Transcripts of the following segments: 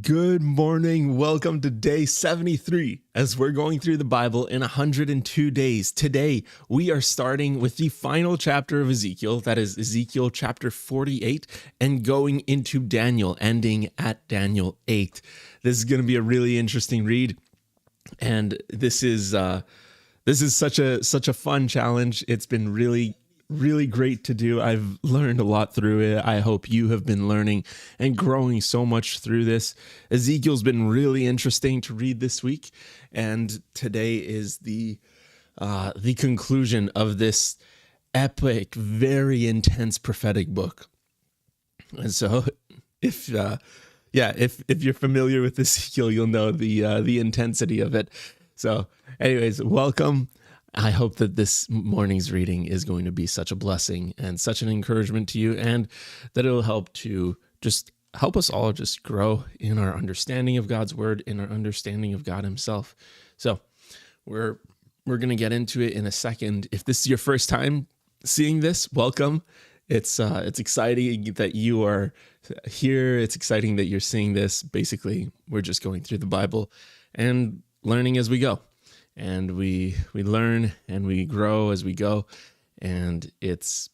Good morning. Welcome to day 73 as we're going through the Bible in 102 days. Today, we are starting with the final chapter of Ezekiel, that is Ezekiel chapter 48, and going into Daniel, ending at Daniel 8. This is going to be a really interesting read, and this is such a fun challenge. It's been really great to do. I've learned a lot through it. I hope you have been learning and growing so much through this. Ezekiel's been really interesting to read this week, and today is the conclusion of this epic, very intense prophetic book. And so, if you're familiar with Ezekiel, you'll know the intensity of it. So, anyways, welcome. I hope that this morning's reading is going to be such a blessing and such an encouragement to you, and that it'll help us all just grow in our understanding of God's word, in our understanding of God himself. So we're going to get into it in a second. If this is your first time seeing this, welcome. It's exciting that you are here. It's exciting that you're seeing this. Basically, we're just going through the Bible and learning as we go. And we learn and we grow as we go. And it's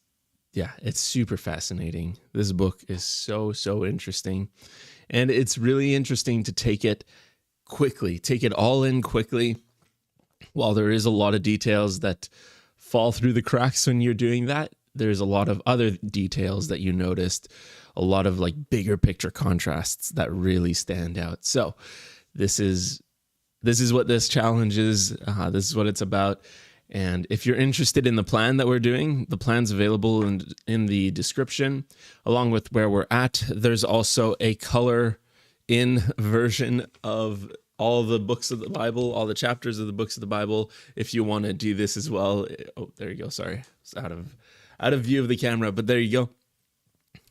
super fascinating. This book is so interesting. And it's really interesting to take it all in quickly. While there is a lot of details that fall through the cracks when you're doing that, there's a lot of other details that you noticed, a lot of like bigger picture contrasts that really stand out. So this is what this challenge is. This is what it's about. And if you're interested in the plan that we're doing, the plan's available in the description, along with where we're at. There's also a color-in version of all the books of the Bible, all the chapters of the books of the Bible, if you want to do this as well. Oh, there you go. Sorry, it's out of view of the camera, but there you go.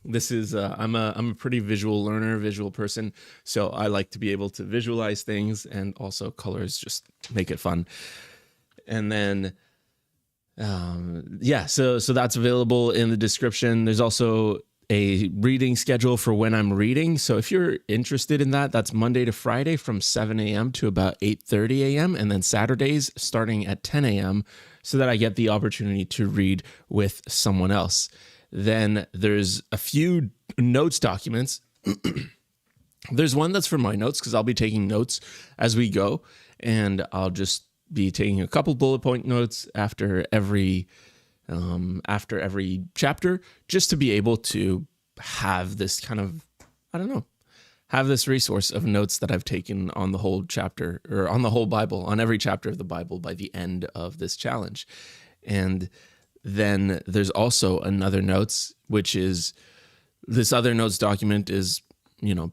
This is I'm a pretty visual learner, visual person, so I like to be able to visualize things, and also colors just make it fun. And then so that's available in the description. There's also a reading schedule for when I'm reading, so if you're interested in that, that's Monday to Friday from 7 a.m. to about 8:30 a.m. and then Saturdays starting at 10 a.m. so that I get the opportunity to read with someone else. Then there's a few notes documents. There's one that's for my notes because I'll be taking notes as we go, and I'll just be taking a couple bullet point notes after every chapter, just to be able to have this kind of, have this resource of notes that I've taken on the whole chapter, or on the whole Bible, on every chapter of the Bible by the end of this challenge. And then there's also another notes, which is this other notes document is,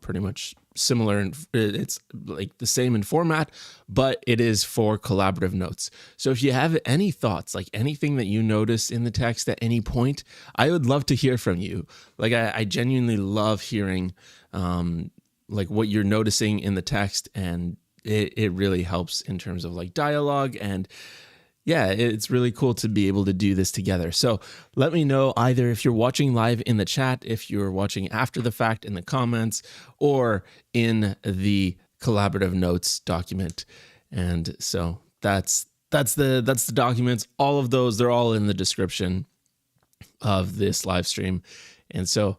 pretty much similar. And it's like the same in format, but it is for collaborative notes. So if you have any thoughts, like anything that you notice in the text at any point, I would love to hear from you. Like I genuinely love hearing like what you're noticing in the text, and it really helps in terms of like dialogue, and it's really cool to be able to do this together. So let me know either if you're watching live in the chat, if you're watching after the fact in the comments, or in the collaborative notes document. And so that's the documents. All of those, they're all in the description of this live stream. And so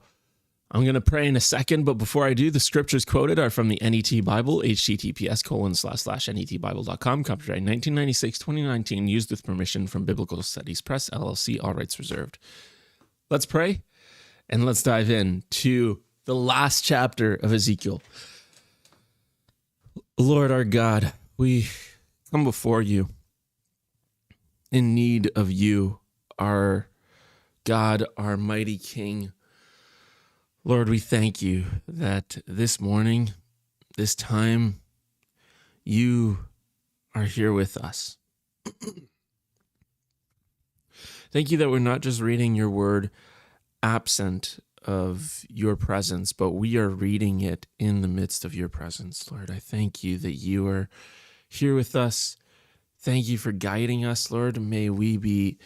I'm going to pray in a second, but before I do, the scriptures quoted are from the NET Bible, https://netbible.com, copyright 1996-2019, used with permission from Biblical Studies Press, LLC, all rights reserved. Let's pray, and let's dive in to the last chapter of Ezekiel. Lord our God, we come before you in need of you, our God, our mighty King. Lord, we thank you that this morning, this time, you are here with us. Thank you that we're not just reading your word absent of your presence, but we are reading it in the midst of your presence, Lord. I thank you that you are here with us. Thank you for guiding us, Lord. May we be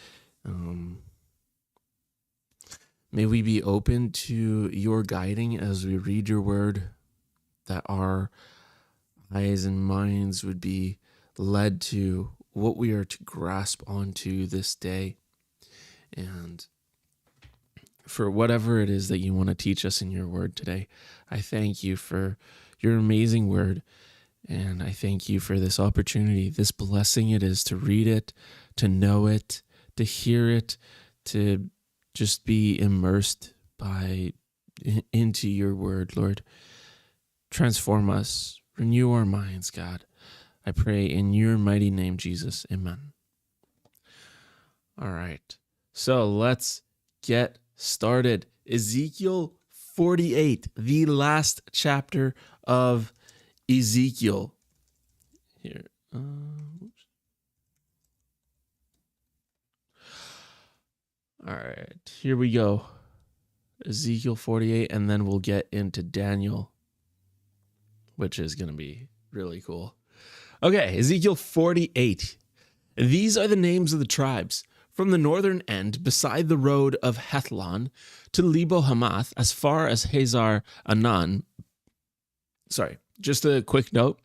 open to your guiding as we read your word. that our eyes and minds would be led to what we are to grasp onto this day. And for whatever it is that you want to teach us in your word today, I thank you for your amazing word. And I thank you for this opportunity, this blessing it is to read it, to know it, to hear it, to just be immersed into your word, Lord. Transform us, renew our minds, God. I pray in your mighty name, Jesus. Amen. All right. So let's get started. Ezekiel 48, the last chapter of Ezekiel. Here. All right. Here we go. Ezekiel 48, and then we'll get into Daniel, which is going to be really cool. Okay, Ezekiel 48. These are the names of the tribes. From the northern end, beside the road of Hethlon, to Lebo Hamath, as far as Hazar Anan. Sorry, just a quick note.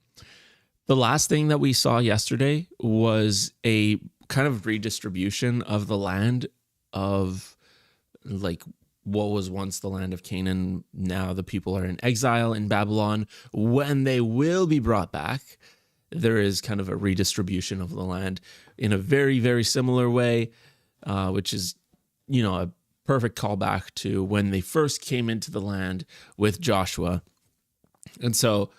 The last thing that we saw yesterday was a kind of redistribution of the land of, like, what was once the land of Canaan. Now the people are in exile in Babylon. When they will be brought back, there is kind of a redistribution of the land in a very, very similar way, which is, a perfect callback to when they first came into the land with Joshua. And so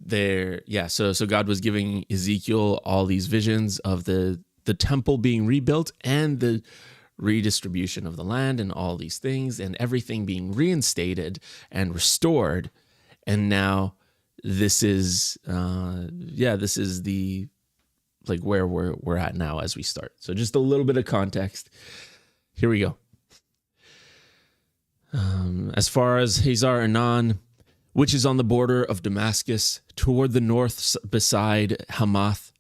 so God was giving Ezekiel all these visions of the temple being rebuilt and the redistribution of the land and all these things and everything being reinstated and restored. And now this is the where we're at now as we start. So just a little bit of context. Here we go. As far as Hazar Anan, which is on the border of Damascus, toward the north beside Hamath,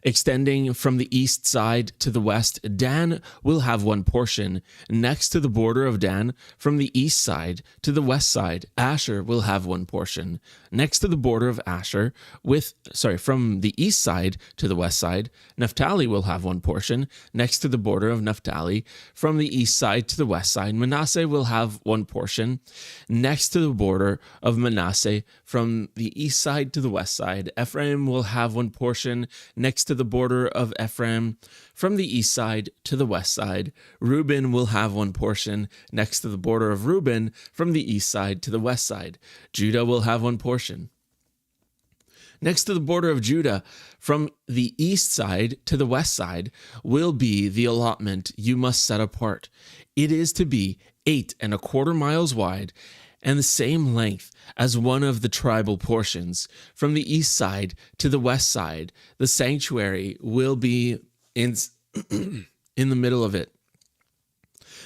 extending from the east side to the west, Dan will have one portion. Next to the border of Dan, from the east side to the west side, Asher will have one portion. Next to the border of Asher, from the east side to the west side, Naphtali will have one portion. Next to the border of Naphtali, from the east side to the west side, Manasseh will have one portion. Next to the border of Manasseh, from the east side to the west side, Ephraim will have one portion. Next to the border of Ephraim, from the east side to the west side, Reuben will have one portion. Next to the border of Reuben, from the east side to the west side, Judah will have one portion. Next to the border of Judah, from the east side to the west side, will be the allotment you must set apart. It is to be 8¼ miles wide and the same length as one of the tribal portions. From the east side to the west side, the sanctuary will be in the middle of it.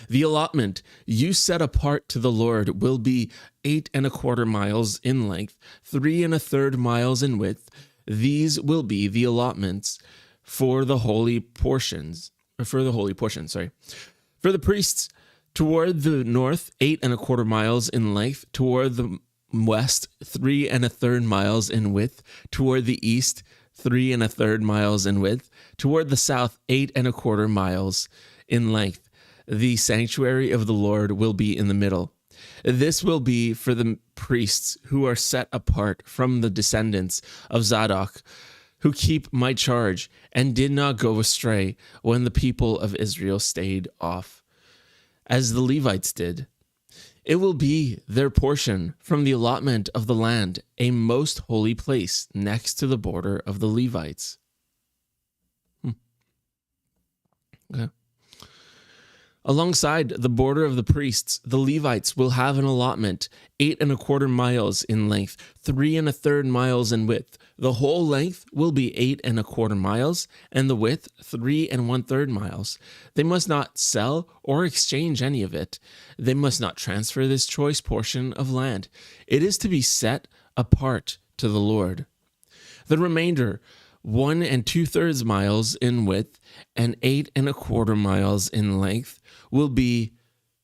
The allotment you set apart to the Lord will be 8¼ miles in length, 3⅓ miles in width. These will be the allotments for the holy portions. For the priests, toward the north, 8¼ miles in length. Toward the west, 3⅓ miles in width. Toward the east, 3⅓ miles in width. Toward the south, 8¼ miles in length. The sanctuary of the Lord will be in the middle. This will be for the priests who are set apart from the descendants of Zadok, who keep my charge and did not go astray when the people of Israel stayed off, as the Levites did. It will be their portion from the allotment of the land, a most holy place next to the border of the Levites. Okay. Alongside the border of the priests, the Levites will have an allotment, 8¼ miles in length, 3⅓ miles in width. The whole length will be 8¼ miles, and the width 3⅓ miles. They must not sell or exchange any of it. They must not transfer this choice portion of land. It is to be set apart to the Lord. The remainder, 1 2/3 miles in width and 8¼ miles in length, will be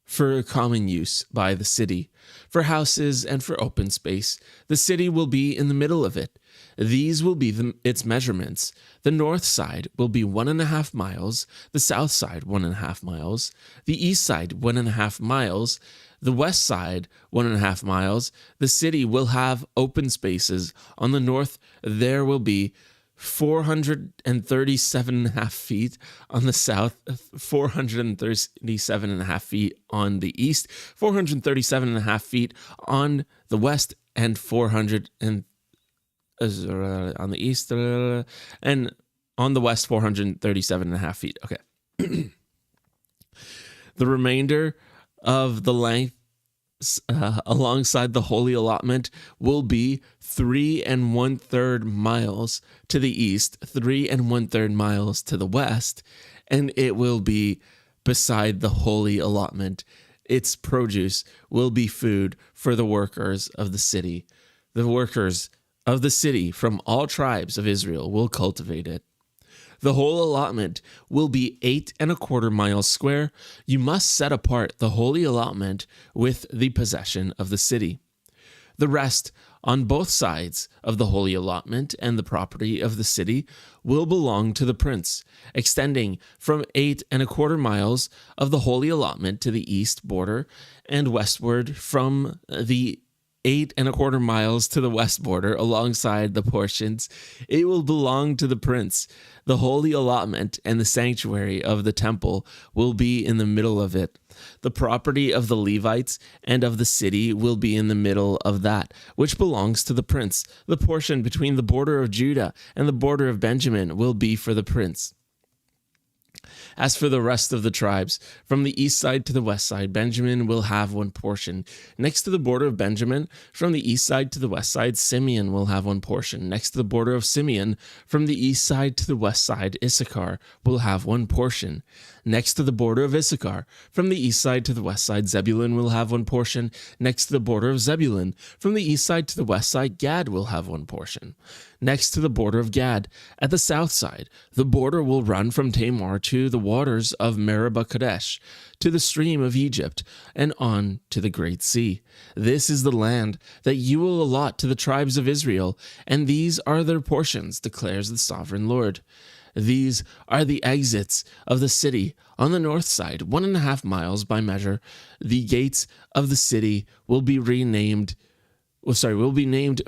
for common use by the city, for houses and for open space. The city will be in the middle of it. These will be its measurements. The north side will be 1.5 miles, the south side 1.5 miles, the east side 1.5 miles, the west side 1.5 miles. The city will have open spaces. On the north, there will be 437.5 feet. On the south, 437.5 feet. On the east, 437.5 feet. On the west, and 400 and on the east and on the west, 437.5 feet. Okay. The remainder of the length alongside the holy allotment will be 3 1/3 miles to the east, 3 1/3 miles to the west, and it will be beside the holy allotment. Its produce will be food for the workers of the city. The workers of the city from all tribes of Israel will cultivate it. The whole allotment will be 8 1/4 miles square. You must set apart the holy allotment with the possession of the city. The rest on both sides of the holy allotment and the property of the city will belong to the prince, extending from 8 1/4 miles of the holy allotment to the east border and westward from the 8 1/4 miles to the west border alongside the portions. It will belong to the prince. The holy allotment and the sanctuary of the temple will be in the middle of it. The property of the Levites and of the city will be in the middle of that, which belongs to the prince. The portion between the border of Judah and the border of Benjamin will be for the prince. As for the rest of the tribes, from the east side to the west side, Benjamin will have one portion. Next to the border of Benjamin, from the east side to the west side, Simeon will have one portion. Next to the border of Simeon, from the east side to the west side, Issachar will have one portion. Next to the border of Issachar, from the east side to the west side, Zebulun will have one portion. Next to the border of Zebulun, from the east side to the west side, Gad will have one portion. Next to the border of Gad, at the south side, the border will run from Tamar to the waters of Meribah Kadesh, to the stream of Egypt, and on to the great sea. This is the land that you will allot to the tribes of Israel, and these are their portions, declares the sovereign Lord. These are the exits of the city. On the north side, 1.5 miles by measure, the gates of the city will be named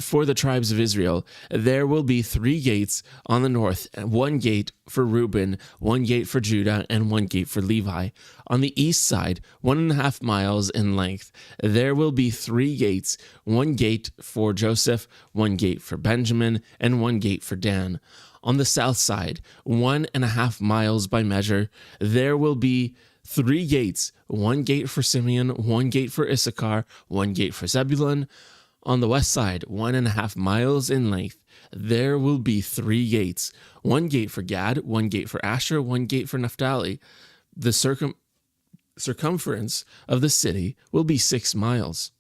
for the tribes of Israel. There will be 3 gates on the north, 1 gate for Reuben, 1 gate for Judah, and 1 gate for Levi. On the east side, 1.5 miles in length, there will be 3 gates, 1 gate for Joseph, 1 gate for Benjamin, and 1 gate for Dan. On the south side, 1.5 miles by measure, there will be 3 gates, 1 gate for Simeon, 1 gate for Issachar, 1 gate for Zebulun. On the west side, 1.5 miles in length, there will be 3 gates, 1 gate for Gad, 1 gate for Asher, 1 gate for Naphtali. The circumference of the city will be 6 miles.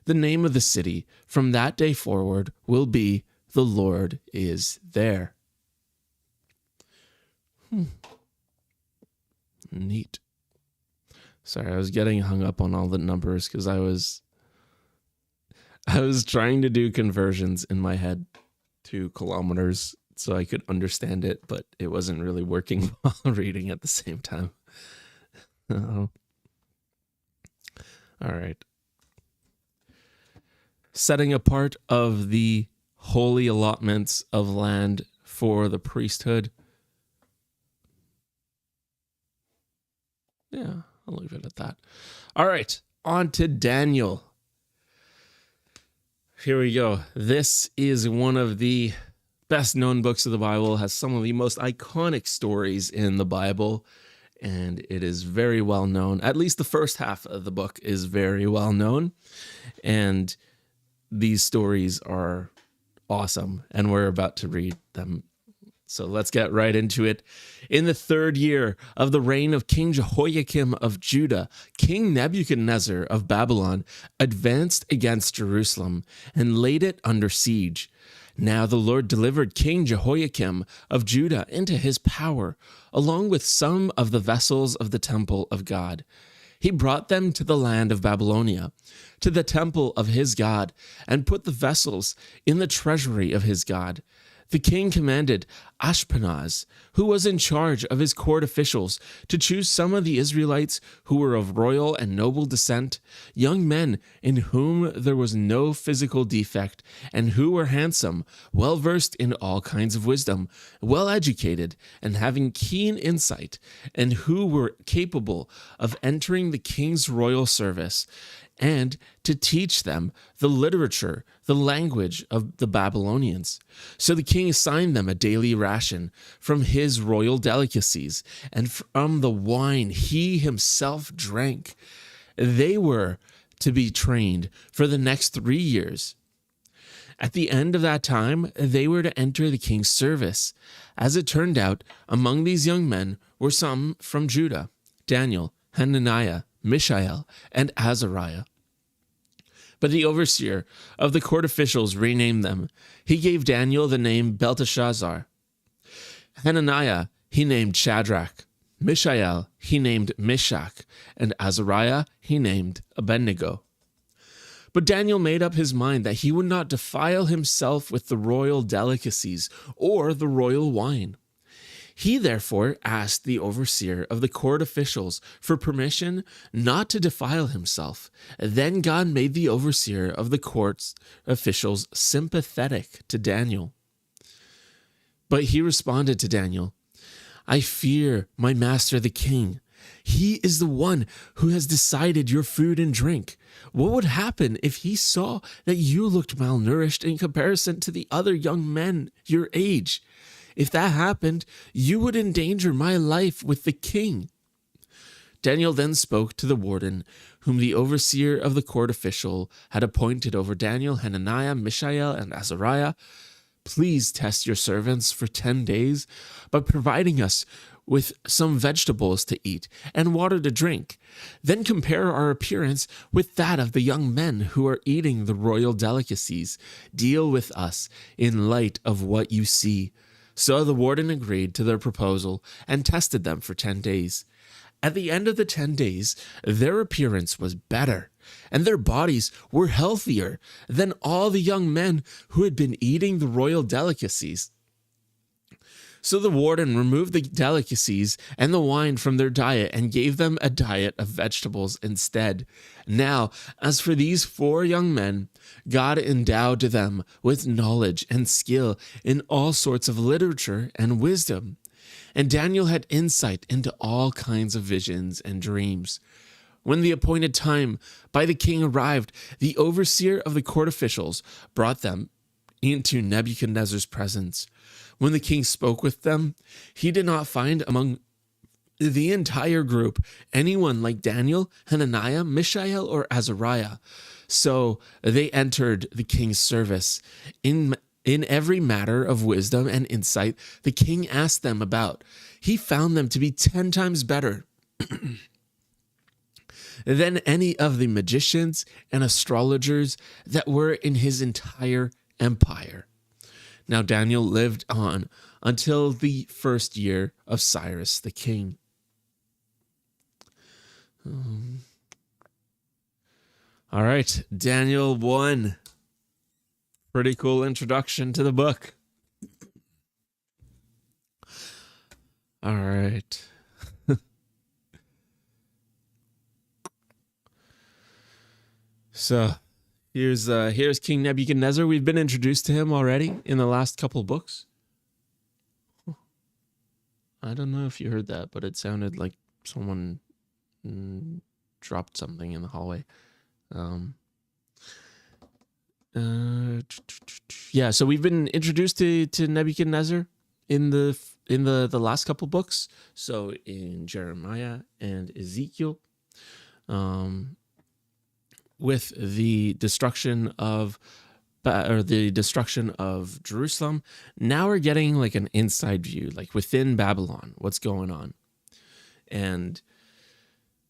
The name of the city from that day forward will be "The Lord is there." Neat. Sorry, I was getting hung up on all the numbers because I was trying to do conversions in my head to kilometers so I could understand it, but it wasn't really working while reading at the same time. All right. Setting apart of the holy allotments of land for the priesthood. Yeah, I'll leave it at that. All right, on to Daniel. Here we go. This is one of the best known books of the Bible, has some of the most iconic stories in the Bible, and it is very well known. At least the first half of the book is very well known, and these stories are awesome, and we're about to read them. So let's get right into it. In the 3rd year of the reign of King Jehoiakim of Judah, King Nebuchadnezzar of Babylon advanced against Jerusalem and laid it under siege. Now the Lord delivered King Jehoiakim of Judah into his power, along with some of the vessels of the temple of God. He brought them to the land of Babylonia, to the temple of his God, and put the vessels in the treasury of his God. The king commanded Ashpenaz, who was in charge of his court officials, to choose some of the Israelites who were of royal and noble descent, young men in whom there was no physical defect, and who were handsome, well versed in all kinds of wisdom, well educated, and having keen insight, and who were capable of entering the king's royal service, and to teach them the literature, the language of the Babylonians. So the king assigned them a daily ration from his royal delicacies and from the wine he himself drank. They were to be trained for the next 3 years. At the end of that time, they were to enter the king's service. As it turned out, among these young men were some from Judah: Daniel, Hananiah, Mishael, and Azariah. But the overseer of the court officials renamed them. He gave Daniel the name Belteshazzar. Hananiah he named Shadrach. Mishael he named Meshach. And Azariah he named Abednego. But Daniel made up his mind that he would not defile himself with the royal delicacies or the royal wine. He therefore asked the overseer of the court officials for permission not to defile himself. Then God made the overseer of the court officials sympathetic to Daniel. But he responded to Daniel, "I fear my master the king. He is the one who has decided your food and drink. What would happen if he saw that you looked malnourished in comparison to the other young men your age? If that happened, you would endanger my life with the king." Daniel then spoke to the warden, whom the overseer of the court official had appointed over Daniel, Hananiah, Mishael, and Azariah. "Please test your servants for 10 days by providing us with some vegetables to eat and water to drink. Then compare our appearance with that of the young men who are eating the royal delicacies. Deal with us in light of what you see." So the warden agreed to their proposal and tested them for 10 days. At the end of the 10 days, their appearance was better, and their bodies were healthier than all the young men who had been eating the royal delicacies. So the warden removed the delicacies and the wine from their diet and gave them a diet of vegetables instead. Now, as for these 4 young men, God endowed them with knowledge and skill in all sorts of literature and wisdom. And Daniel had insight into all kinds of visions and dreams. When the appointed time by the king arrived, the overseer of the court officials brought them into Nebuchadnezzar's presence. When the king spoke with them, he did not find among the entire group anyone like Daniel, Hananiah, Mishael, or Azariah. So they entered the king's service. In every matter of wisdom and insight the king asked them about, he found them to be 10 times better than any of the magicians and astrologers that were in his entire empire. Now Daniel lived on until the first year of Cyrus the king. All right, Daniel 1. Pretty cool introduction to the book. All right. So here's King Nebuchadnezzar. We've been introduced to him already in the last couple of books. I don't know if you heard that, but it sounded like someone dropped something in the hallway. Yeah, so we've been introduced to Nebuchadnezzar in the last couple books. So in Jeremiah and Ezekiel, with the destruction of Jerusalem, now we're getting like an inside view, like within Babylon, what's going on. And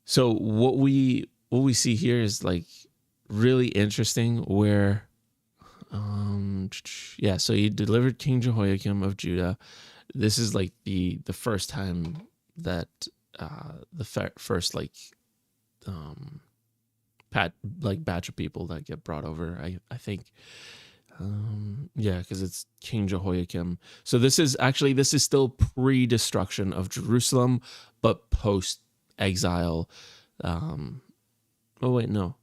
so what we see here is like really interesting, where so he delivered King Jehoiakim of Judah. This is like the first time that the batch of people that get brought over. I think, yeah, because it's King Jehoiakim. So this is still pre-destruction of Jerusalem, but post-exile. Oh wait, no.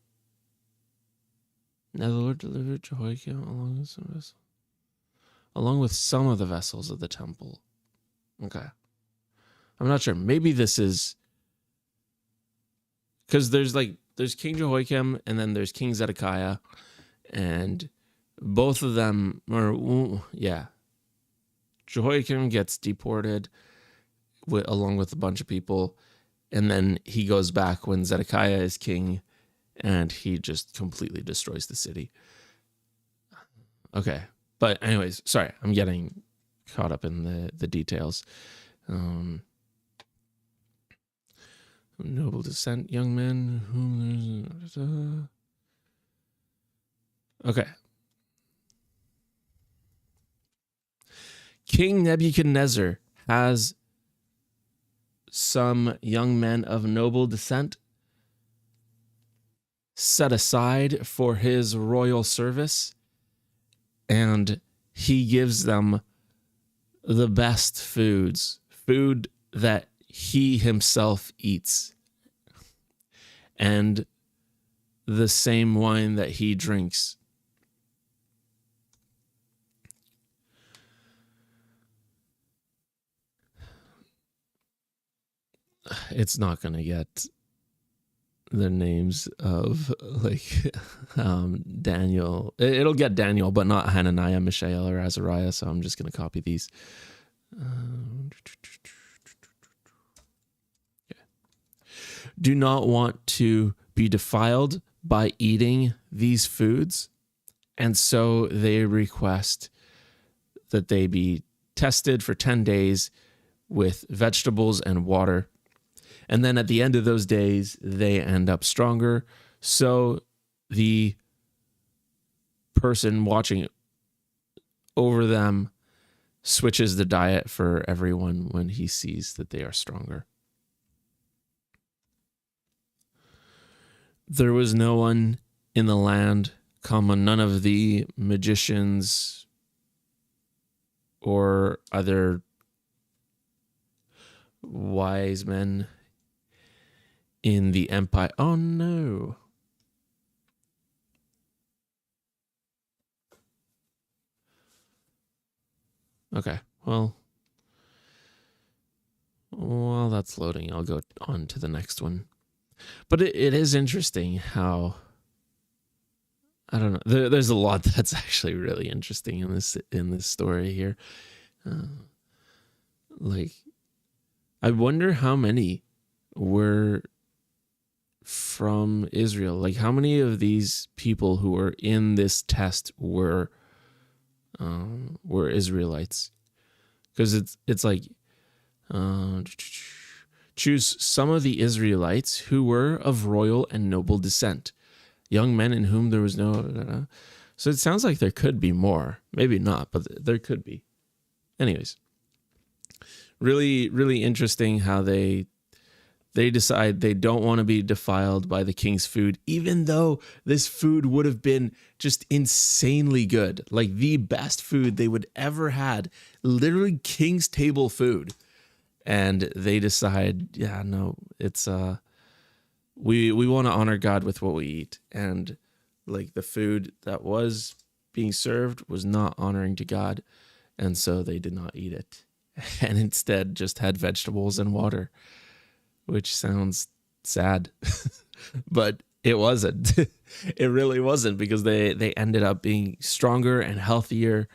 Now the Lord delivered Jehoiakim along with some of the vessels of the temple. Okay. I'm not sure. Maybe this is because there's King Jehoiakim and then there's King Zedekiah, and both of them Jehoiakim gets deported along with a bunch of people, and then he goes back when Zedekiah is king, and he just completely destroys the city. Okay. But anyways, sorry, I'm getting caught up in the details. Noble descent, young men. Okay. King Nebuchadnezzar has some young men of noble descent set aside for his royal service, and he gives them the best food that he himself eats, and the same wine that he drinks. It's not going to get the names of Daniel. It'll get Daniel, but not Hananiah, Mishael, or Azariah. So I'm just going to copy these. Do not want to be defiled by eating these foods, and so they request that they be tested for 10 days with vegetables and water. And then at the end of those days, they end up stronger. So the person watching over them switches the diet for everyone when he sees that they are stronger. There was no one in the land, none of the magicians or other wise men in the empire. Oh no. Okay, well, while that's loading, I'll go on to the next one. But it is interesting how, I don't know, there's a lot that's actually really interesting in this story here. I wonder how many were from Israel. Like, how many of these people who were in this test were Israelites? Because it's like, choose some of the Israelites who were of royal and noble descent, young men in whom there was no. So it sounds like there could be more. Maybe not, but there could be. Anyways, really, really interesting how they decide they don't want to be defiled by the king's food, even though this food would have been just insanely good, like the best food they would ever had, literally king's table food. And they decide, yeah, no, it's we want to honor God with what we eat, and like the food that was being served was not honoring to God, and so they did not eat it, and instead just had vegetables and water, which sounds sad, but it wasn't. It really wasn't, because they ended up being stronger and healthier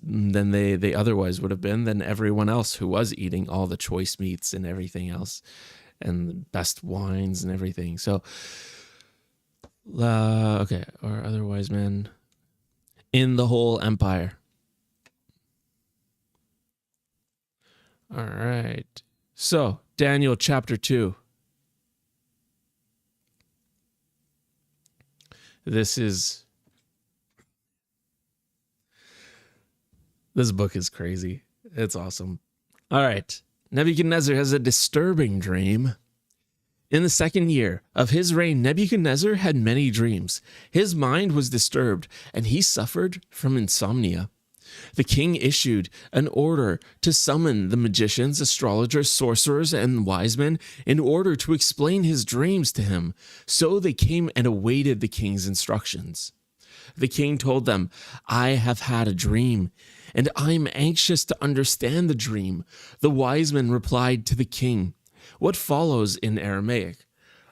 than they otherwise would have been, than everyone else who was eating all the choice meats and everything else and the best wines and everything. So, okay, or other wise men in the whole empire. All right. So, Daniel chapter 2. This book is crazy. It's awesome. All right. Nebuchadnezzar has a disturbing dream. In the second year of his reign, Nebuchadnezzar had many dreams. His mind was disturbed, and he suffered from insomnia. The king issued an order to summon the magicians, astrologers, sorcerers, and wise men in order to explain his dreams to him. So they came and awaited the king's instructions. The king told them, "I have had a dream, and I am anxious to understand the dream." The wise men replied to the king, "What follows in Aramaic?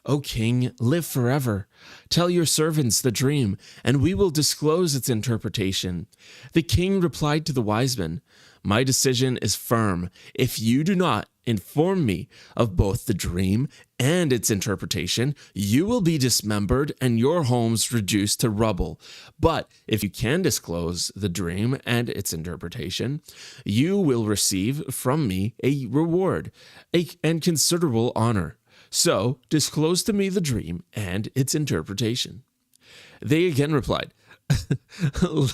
O king, live forever. Tell your servants the dream, and we will disclose its interpretation." The king replied to the wise men, "My decision is firm. If you do not inform me of both the dream and its interpretation, you will be dismembered and your homes reduced to rubble. But if you can disclose the dream and its interpretation, you will receive from me a reward and considerable honor. So disclose to me the dream and its interpretation." They again replied,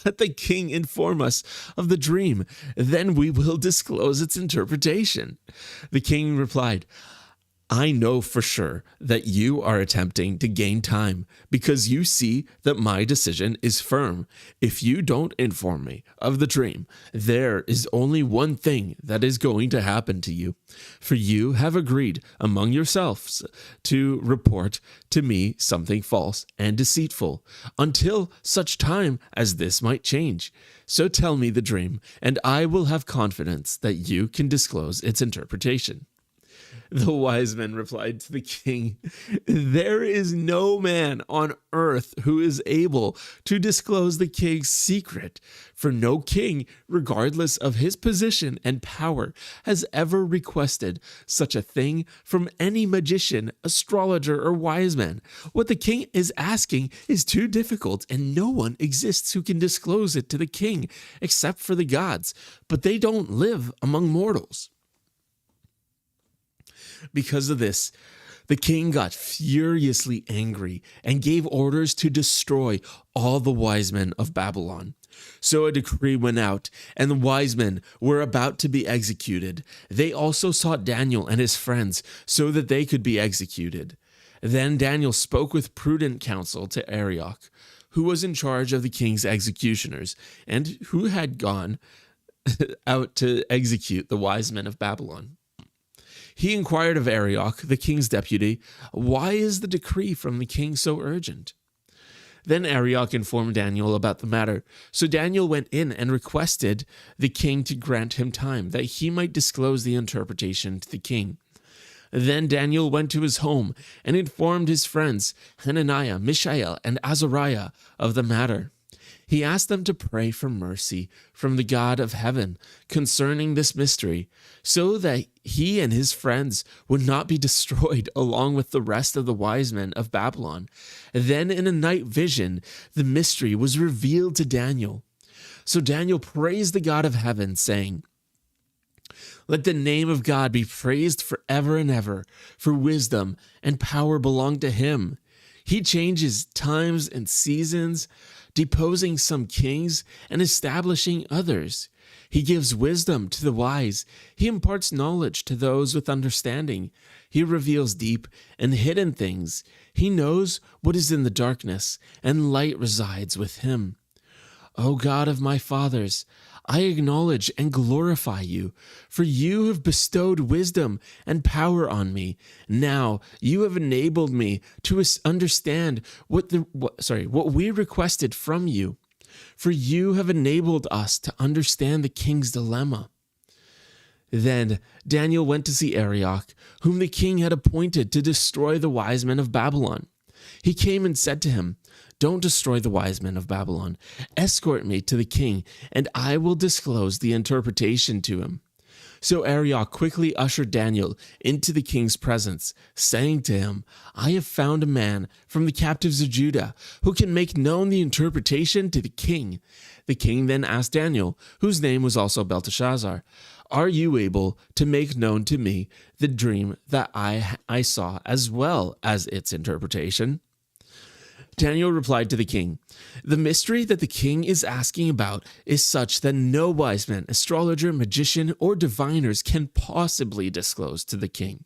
"Let the king inform us of the dream, then we will disclose its interpretation." The king replied, "I know for sure that you are attempting to gain time because you see that my decision is firm. If you don't inform me of the dream, there is only one thing that is going to happen to you. For you have agreed among yourselves to report to me something false and deceitful until such time as this might change. So tell me the dream, and I will have confidence that you can disclose its interpretation." The wise men replied to the king, "There is no man on earth who is able to disclose the king's secret, for no king, regardless of his position and power, has ever requested such a thing from any magician, astrologer, or wise man. What the king is asking is too difficult, and no one exists who can disclose it to the king except for the gods, but they don't live among mortals." Because of this, the king got furiously angry and gave orders to destroy all the wise men of Babylon. So a decree went out, and the wise men were about to be executed. They also sought Daniel and his friends so that they could be executed. Then Daniel spoke with prudent counsel to Arioch, who was in charge of the king's executioners and who had gone out to execute the wise men of Babylon. He inquired of Arioch, the king's deputy, "Why is the decree from the king so urgent?" Then Arioch informed Daniel about the matter. So Daniel went in and requested the king to grant him time, that he might disclose the interpretation to the king. Then Daniel went to his home and informed his friends, Hananiah, Mishael, and Azariah, of the matter. He asked them to pray for mercy from the God of heaven concerning this mystery, so that he and his friends would not be destroyed along with the rest of the wise men of Babylon. Then in a night vision, the mystery was revealed to Daniel. So Daniel praised the God of heaven, saying, "Let the name of God be praised forever and ever, for wisdom and power belong to him. He changes times and seasons, deposing some kings and establishing others. He gives wisdom to the wise. He imparts knowledge to those with understanding. He reveals deep and hidden things. He knows what is in the darkness, and light resides with him. O God of my fathers, I acknowledge and glorify you, for you have bestowed wisdom and power on me. Now you have enabled me to understand what we requested from you, for you have enabled us to understand the king's dilemma." Then Daniel went to see Arioch, whom the king had appointed to destroy the wise men of Babylon. He came and said to him, "Don't destroy the wise men of Babylon. Escort me to the king, and I will disclose the interpretation to him." So Arioch quickly ushered Daniel into the king's presence, saying to him, "I have found a man from the captives of Judah who can make known the interpretation to the king." The king then asked Daniel, whose name was also Belteshazzar, "Are you able to make known to me the dream that I saw, as well as its interpretation?" Daniel replied to the king, "The mystery that the king is asking about is such that no wise man, astrologer, magician, or diviners can possibly disclose to the king.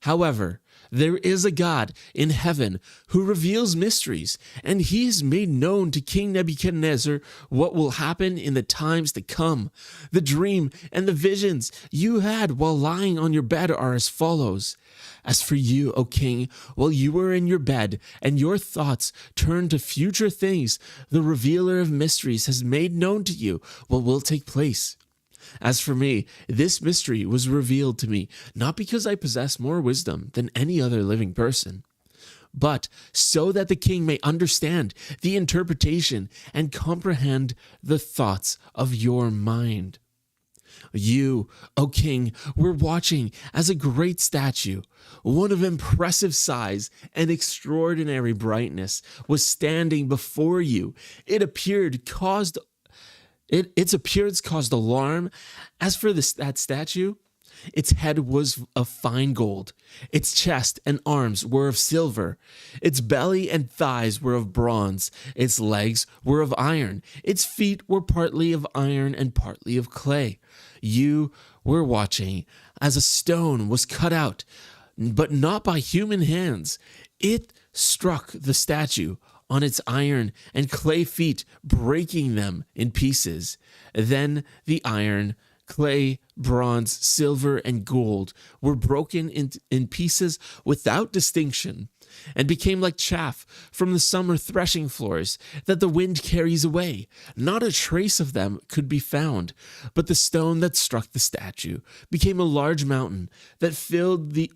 However, There is a God in heaven who reveals mysteries, and he has made known to King Nebuchadnezzar what will happen in the times to come. The dream and the visions you had while lying on your bed are as follows. As for you, O king, while you were in your bed and your thoughts turned to future things, the revealer of mysteries has made known to you what will take place. As for me, this mystery was revealed to me, not because I possess more wisdom than any other living person, but so that the king may understand the interpretation and comprehend the thoughts of your mind. You, O king, were watching as a great statue, one of impressive size and extraordinary brightness, was standing before you. Its appearance caused alarm. As for that statue, its head was of fine gold, its chest and arms were of silver, its belly and thighs were of bronze, its legs were of iron, its feet were partly of iron and partly of clay. You were watching as a stone was cut out, but not by human hands. It struck the statue on its iron and clay feet, breaking them in pieces. Then the iron, clay, bronze, silver, and gold were broken in pieces without distinction, and became like chaff from the summer threshing floors that the wind carries away. Not a trace of them could be found, but the stone that struck the statue became a large mountain that filled the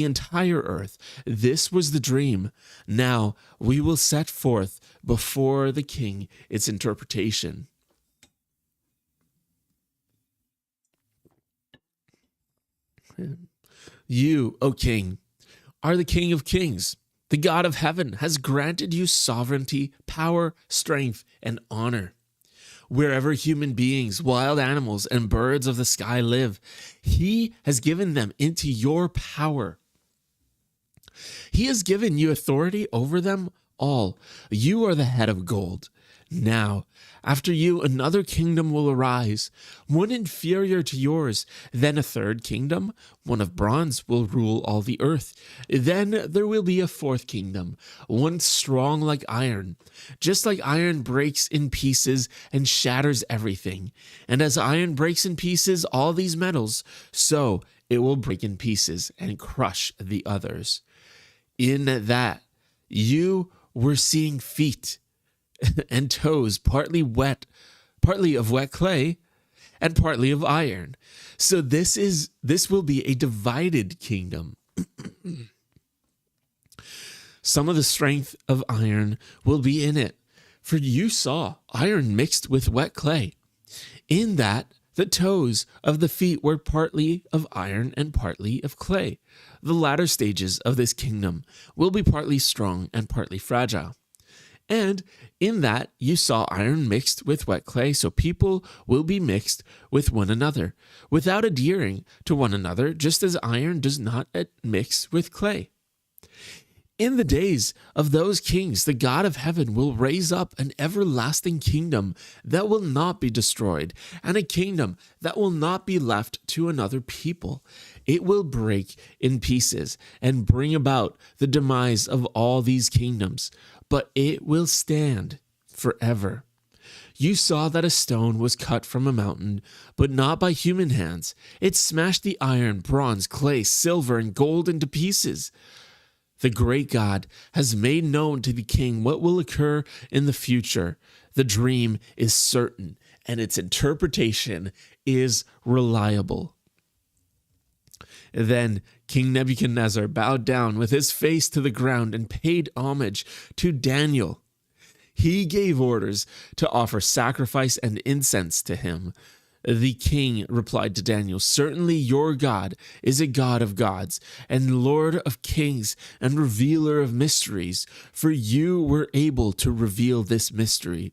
entire earth. This was the dream. Now we will set forth before the king its interpretation. You, O king, are the King of kings. The God of heaven has granted you sovereignty, power, strength, and honor. Wherever human beings, wild animals, and birds of the sky live, he has given them into your power. He has given you authority over them all. You are the head of gold. Now, after you, another kingdom will arise, one inferior to yours. Then a third kingdom, one of bronze, will rule all the earth. Then there will be a fourth kingdom, one strong like iron. Just like iron breaks in pieces and shatters everything, and as iron breaks in pieces all these metals, so it will break in pieces and crush the others. In that, you were seeing feet and toes, partly of wet clay and partly of iron. So this will be a divided kingdom. Some of the strength of iron will be in it, for you saw iron mixed with wet clay. In that the toes of the feet were partly of iron and partly of clay. The latter stages of this kingdom will be partly strong and partly fragile. And in that you saw iron mixed with wet clay, so people will be mixed with one another, without adhering to one another, just as iron does not mix with clay. In the days of those kings, the God of heaven will raise up an everlasting kingdom that will not be destroyed, and a kingdom that will not be left to another people. It will break in pieces and bring about the demise of all these kingdoms, but it will stand forever. You saw that a stone was cut from a mountain, but not by human hands. It smashed the iron, bronze, clay, silver, and gold into pieces. The great God has made known to the king what will occur in the future. The dream is certain, and its interpretation is reliable. Then King Nebuchadnezzar bowed down with his face to the ground and paid homage to Daniel. He gave orders to offer sacrifice and incense to him. The king replied to Daniel, "Certainly your God is a God of gods and Lord of kings and revealer of mysteries, for you were able to reveal this mystery."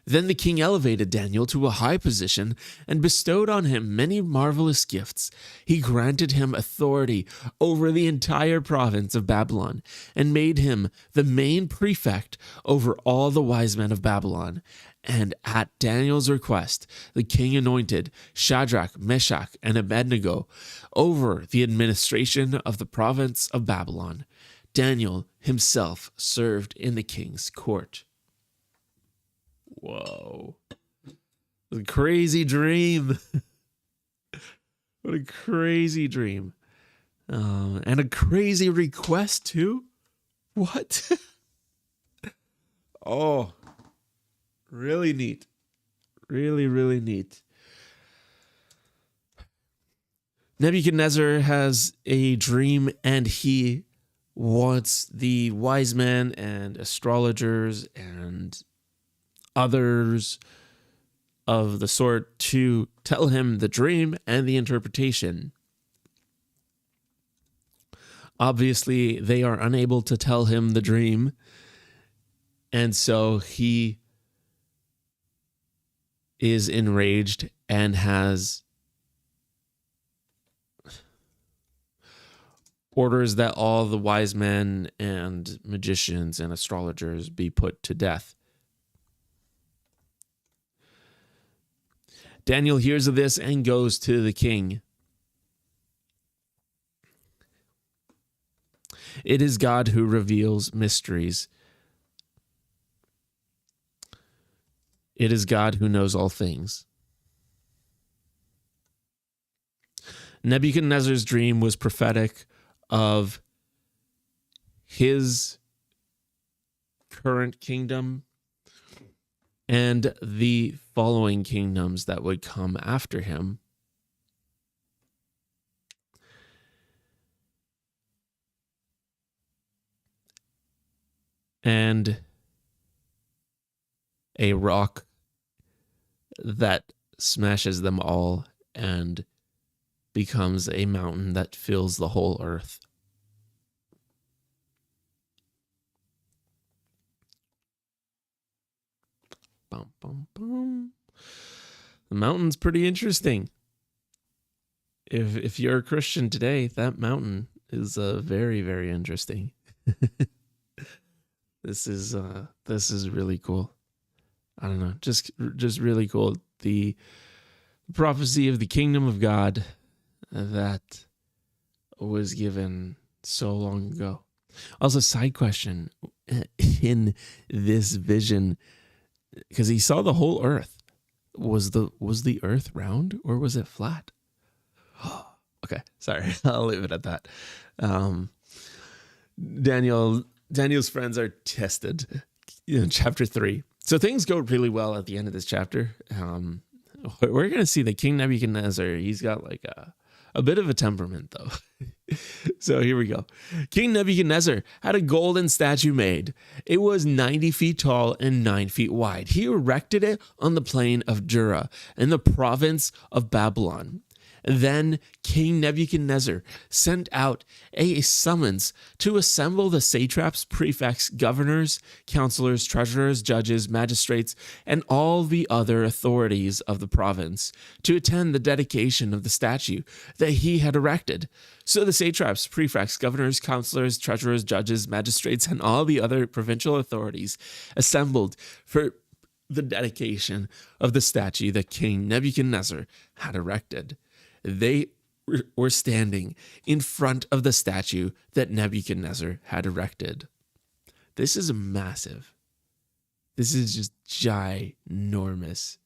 Then the king elevated Daniel to a high position and bestowed on him many marvelous gifts. He granted him authority over the entire province of Babylon and made him the main prefect over all the wise men of Babylon. And at Daniel's request, the king anointed Shadrach, Meshach, and Abednego over the administration of the province of Babylon. Daniel himself served in the king's court. Whoa. A crazy dream. What a crazy dream. And a crazy request, too. What? Oh, really neat. Really, really neat. Nebuchadnezzar has a dream, and he wants the wise men and astrologers and others of the sort to tell him the dream and the interpretation. Obviously, they are unable to tell him the dream, and so he is enraged and has orders that all the wise men and magicians and astrologers be put to death. Daniel hears of this and goes to the king. It is God who reveals mysteries. It is God who knows all things. Nebuchadnezzar's dream was prophetic of his current kingdom and the following kingdoms that would come after him. And a rock that smashes them all and becomes a mountain that fills the whole earth. Bum, bum, bum. The mountain's pretty interesting. If you're a Christian today, that mountain is very, very interesting. This is really cool. I don't know, just really cool. The prophecy of the kingdom of God that was given so long ago. Also, side question in this vision, because he saw the whole earth. Was the earth round or was it flat? Okay, sorry. I'll leave it at that. Daniel's friends are tested in chapter 3. So things go really well at the end of this chapter. We're going to see that King Nebuchadnezzar, he's got like a bit of a temperament, though. So here we go. King Nebuchadnezzar had a golden statue made. It was 90 feet tall and 9 feet wide. He erected it on the plain of Dura in the province of Babylon. Then King Nebuchadnezzar sent out a summons to assemble the satraps, prefects, governors, counselors, treasurers, judges, magistrates, and all the other authorities of the province to attend the dedication of the statue that he had erected. So the satraps, prefects, governors, counselors, treasurers, judges, magistrates, and all the other provincial authorities assembled for the dedication of the statue that King Nebuchadnezzar had erected. They were standing in front of the statue that Nebuchadnezzar had erected. This is massive. This is just ginormous.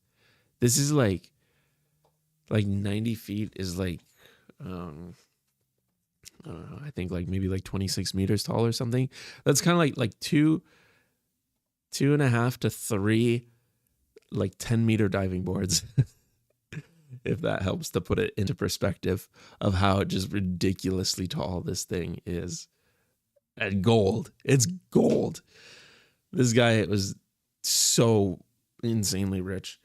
This is like 90 feet is like, I don't know, I think like maybe like 26 meters tall or something. That's kind of like two and a half to 3 like 10-meter diving boards. If that helps to put it into perspective of how just ridiculously tall this thing is. And gold. It's gold. This guy was so insanely rich.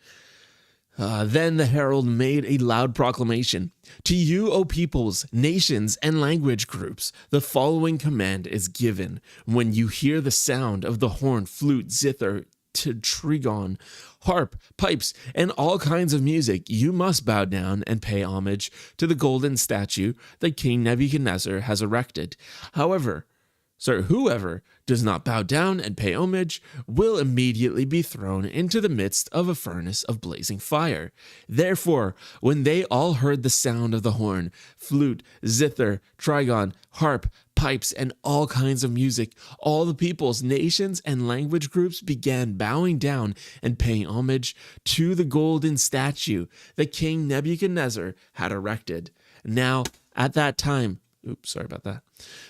Then the herald made a loud proclamation. To you, O peoples, nations, and language groups, the following command is given. When you hear the sound of the horn, flute, zither, trigon, harp, pipes, and all kinds of music, you must bow down and pay homage to the golden statue that King Nebuchadnezzar has erected. Whoever does not bow down and pay homage will immediately be thrown into the midst of a furnace of blazing fire. Therefore, when they all heard the sound of the horn, flute, zither, trigon, harp, pipes, and all kinds of music, all the peoples, nations, and language groups began bowing down and paying homage to the golden statue that King Nebuchadnezzar had erected. Now, at that time,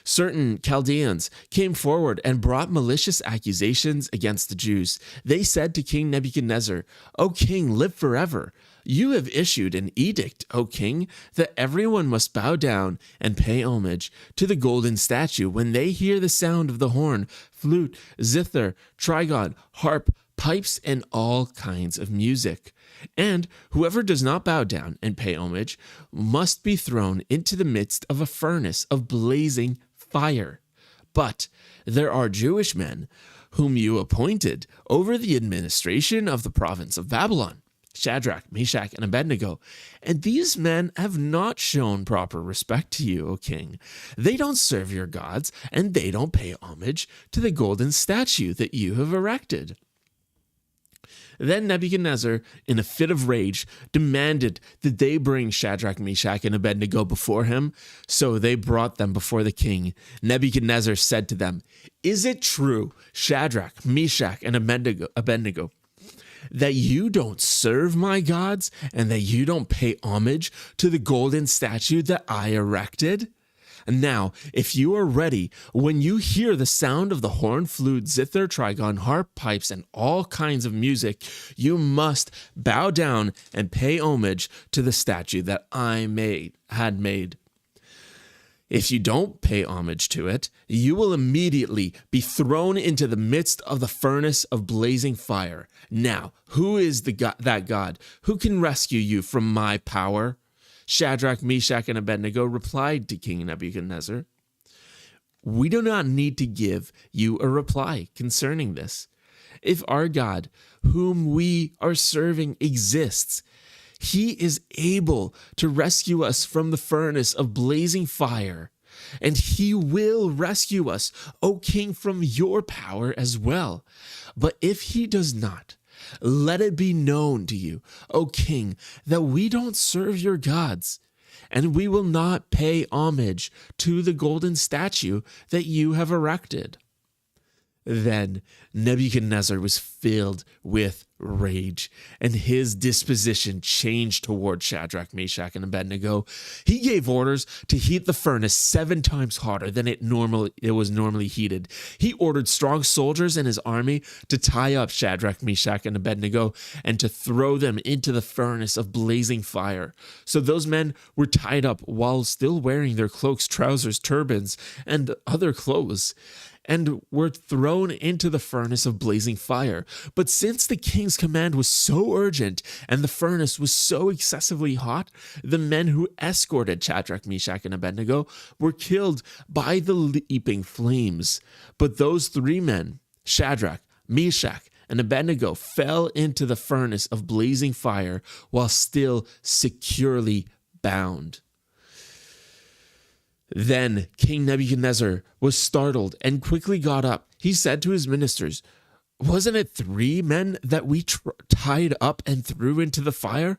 certain Chaldeans came forward and brought malicious accusations against the Jews. They said to King Nebuchadnezzar, "O king, live forever. You have issued an edict, O king, that everyone must bow down and pay homage to the golden statue when they hear the sound of the horn, flute, zither, trigon, harp, pipes, and all kinds of music. And whoever does not bow down and pay homage must be thrown into the midst of a furnace of blazing fire. But there are Jewish men whom you appointed over the administration of the province of Babylon, Shadrach, Meshach, and Abednego, and these men have not shown proper respect to you, O king. They don't serve your gods, and they don't pay homage to the golden statue that you have erected." Then Nebuchadnezzar, in a fit of rage, demanded that they bring Shadrach, Meshach, and Abednego before him. So they brought them before the king. Nebuchadnezzar said to them, "Is it true, Shadrach, Meshach, and Abednego, that you don't serve my gods and that you don't pay homage to the golden statue that I erected? Now, if you are ready, when you hear the sound of the horn, flute, zither, trigon, harp, pipes, and all kinds of music, you must bow down and pay homage to the statue that I had made. If you don't pay homage to it, you will immediately be thrown into the midst of the furnace of blazing fire. Now, who is that God who can rescue you from my power?" Shadrach, Meshach, and Abednego replied to King Nebuchadnezzar, "We do not need to give you a reply concerning this. If our God, whom we are serving, exists, he is able to rescue us from the furnace of blazing fire, and he will rescue us, O king, from your power as well. But if he does not, let it be known to you, O king, that we don't serve your gods, and we will not pay homage to the golden statue that you have erected." Then Nebuchadnezzar was filled with rage, and his disposition changed toward Shadrach, Meshach, and Abednego. He gave orders to heat the furnace 7 times hotter than it was normally heated. He ordered strong soldiers in his army to tie up Shadrach, Meshach, and Abednego and to throw them into the furnace of blazing fire. So those men were tied up while still wearing their cloaks, trousers, turbans, and other clothes, and were thrown into the furnace of blazing fire. But since the king's command was so urgent and the furnace was so excessively hot, the men who escorted Shadrach, Meshach, and Abednego were killed by the leaping flames. But those 3 men, Shadrach, Meshach, and Abednego, fell into the furnace of blazing fire while still securely bound. Then King Nebuchadnezzar was startled and quickly got up. He said to his ministers, "Wasn't it 3 men that we tied up and threw into the fire?"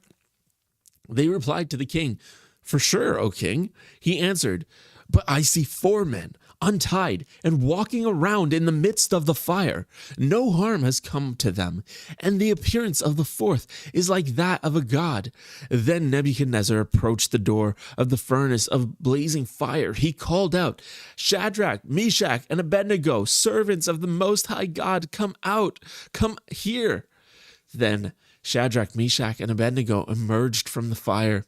They replied to the king, "For sure, O king." He answered, "But I see 4 men untied and walking around in the midst of the fire. No harm has come to them, and the appearance of the 4th is like that of a god." Then Nebuchadnezzar approached the door of the furnace of blazing fire. He called out, "Shadrach, Meshach, and Abednego, servants of the Most High God, come out, come here." Then Shadrach, Meshach, and Abednego emerged from the fire.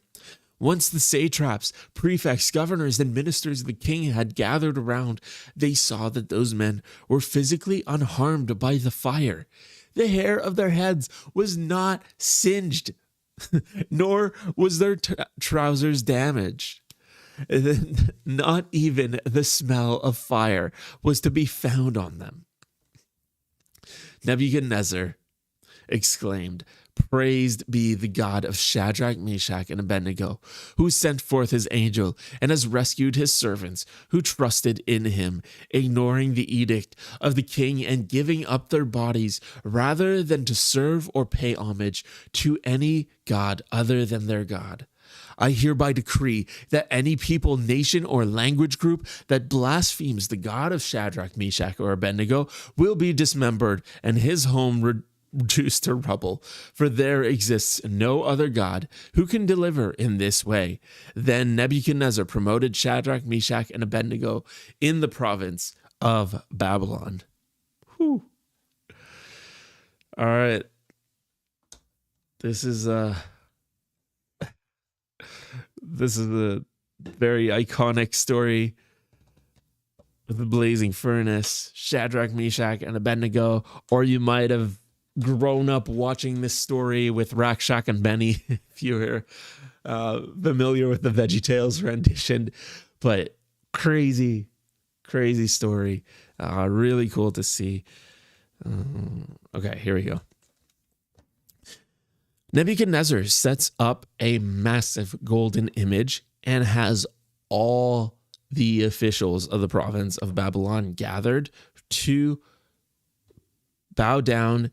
Once the satraps, prefects, governors, and ministers of the king had gathered around, they saw that those men were physically unharmed by the fire. The hair of their heads was not singed, nor was their trousers damaged. Not even the smell of fire was to be found on them. Nebuchadnezzar exclaimed, "Praised be the God of Shadrach, Meshach, and Abednego, who sent forth his angel and has rescued his servants who trusted in him, ignoring the edict of the king and giving up their bodies rather than to serve or pay homage to any god other than their God. I hereby decree that any people, nation, or language group that blasphemes the God of Shadrach, Meshach, or Abednego will be dismembered and his home reduced to rubble, for there exists no other God who can deliver in this way." Then Nebuchadnezzar promoted Shadrach, Meshach, and Abednego in the province of Babylon. Whew. All right. This is a very iconic story with the blazing furnace, Shadrach, Meshach, and Abednego. Or you might have grown up watching this story with Rakshak and Benny, if you're familiar with the VeggieTales rendition. But crazy story. Really cool to see. Okay, here we go. Nebuchadnezzar sets up a massive golden image and has all the officials of the province of Babylon gathered to bow down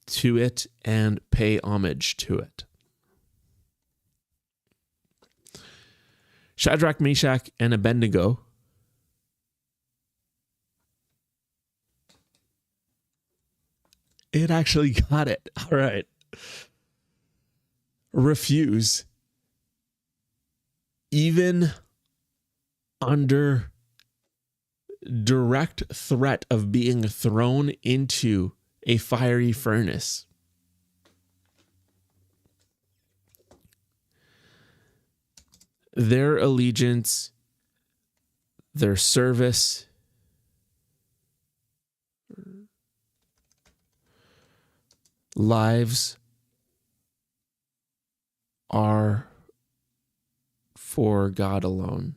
to it and pay homage to it. Shadrach, Meshach, and Abednego it actually got it. All right. Refuse, even under direct threat of being thrown into a fiery furnace. Their allegiance, their service, lives are for God alone.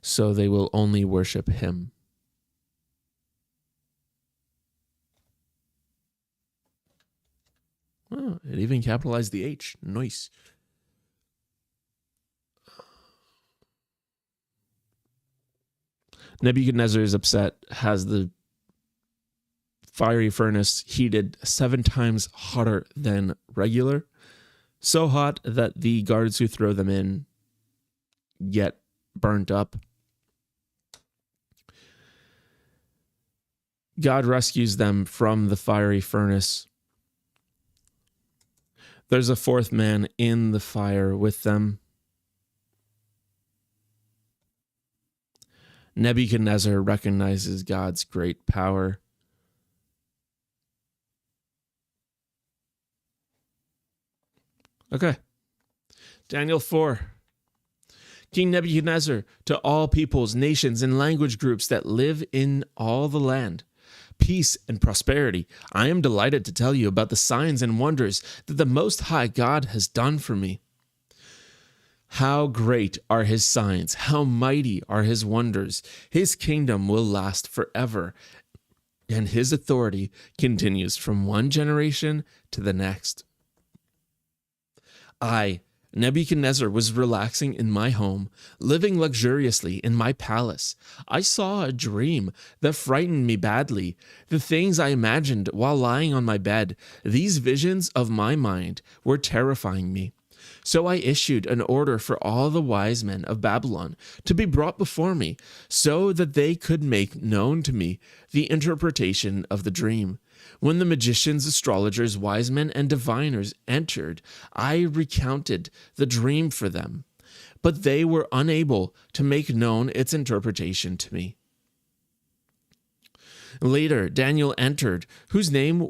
So they will only worship him. Oh, it even capitalized the H. Nice. Nebuchadnezzar is upset, has the fiery furnace heated 7 times hotter than regular. So hot that the guards who throw them in get burnt up. God rescues them from the fiery furnace. There's a 4th man in the fire with them. Nebuchadnezzar recognizes God's great power. Okay. Daniel 4. King Nebuchadnezzar, to all peoples, nations, and language groups that live in all the land, peace and prosperity. I am delighted to tell you about the signs and wonders that the Most High God has done for me. How great are his signs, how mighty are his wonders. His kingdom will last forever, and his authority continues from one generation to the next. I, Nebuchadnezzar, was relaxing in my home, living luxuriously in my palace. I saw a dream that frightened me badly. The things I imagined while lying on my bed, these visions of my mind, were terrifying me. So I issued an order for all the wise men of Babylon to be brought before me, so that they could make known to me the interpretation of the dream. When the magicians, astrologers, wise men, and diviners entered, I recounted the dream for them, but they were unable to make known its interpretation to me. Later, Daniel entered, whose name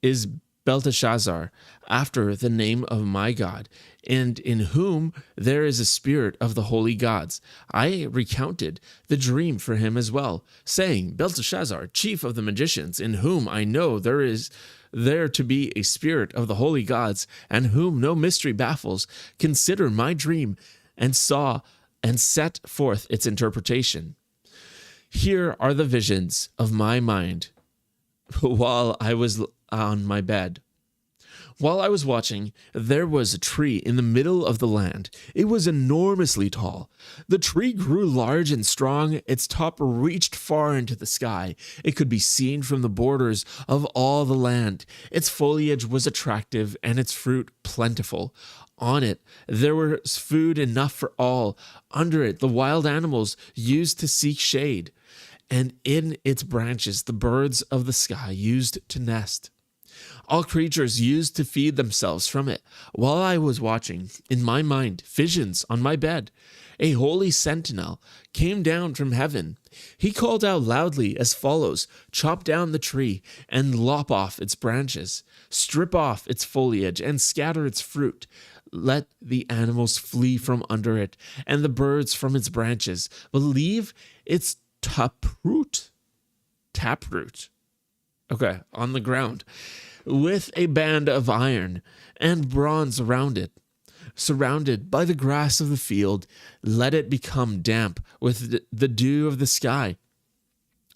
is Belteshazzar, after the name of my God, and in whom there is a spirit of the holy gods. I recounted the dream for him as well, saying, Belteshazzar, chief of the magicians, in whom I know there is to be a spirit of the holy gods, and whom no mystery baffles, consider my dream, and saw and set forth its interpretation. Here are the visions of my mind while I was on my bed. While I was watching, there was a tree in the middle of the land. It was enormously tall. The tree grew large and strong. Its top reached far into the sky. It could be seen from the borders of all the land. Its foliage was attractive and its fruit plentiful. On it, there was food enough for all. Under it, the wild animals used to seek shade. And in its branches, the birds of the sky used to nest. All creatures used to feed themselves from it. While I was watching, in my mind, visions on my bed, a holy sentinel came down from heaven. He called out loudly as follows: "Chop down the tree and lop off its branches. Strip off its foliage and scatter its fruit. Let the animals flee from under it and the birds from its branches, but leave its taproot, on the ground, with a band of iron and bronze around it. Surrounded by the grass of the field, let it become damp with the dew of the sky.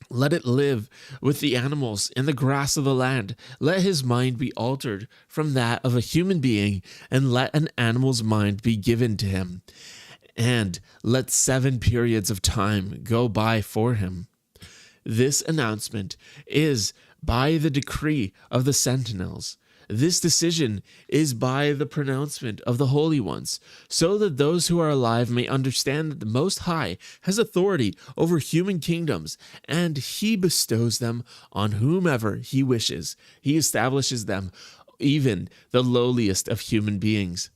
Let it live with the animals in the grass of the land. Let his mind be altered from that of a human being, and let an animal's mind be given to him. And let 7 periods of time go by for him." This announcement is by the decree of the sentinels. This decision is by the pronouncement of the holy ones, so that those who are alive may understand that the Most High has authority over human kingdoms, and he bestows them on whomever he wishes. He establishes them, even the lowliest of human beings.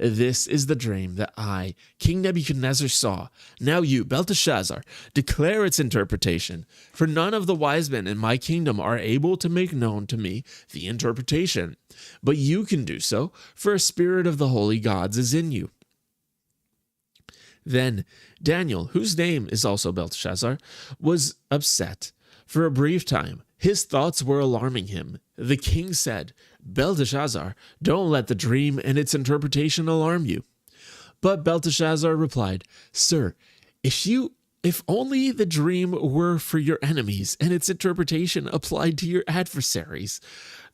This is the dream that I, King Nebuchadnezzar, saw. Now you, Belteshazzar, declare its interpretation, for none of the wise men in my kingdom are able to make known to me the interpretation. But you can do so, for a spirit of the holy gods is in you. Then Daniel, whose name is also Belteshazzar, was upset. For a brief time, his thoughts were alarming him. The king said, "Belteshazzar, don't let the dream and its interpretation alarm you." But Belteshazzar replied, "Sir, if only the dream were for your enemies and its interpretation applied to your adversaries.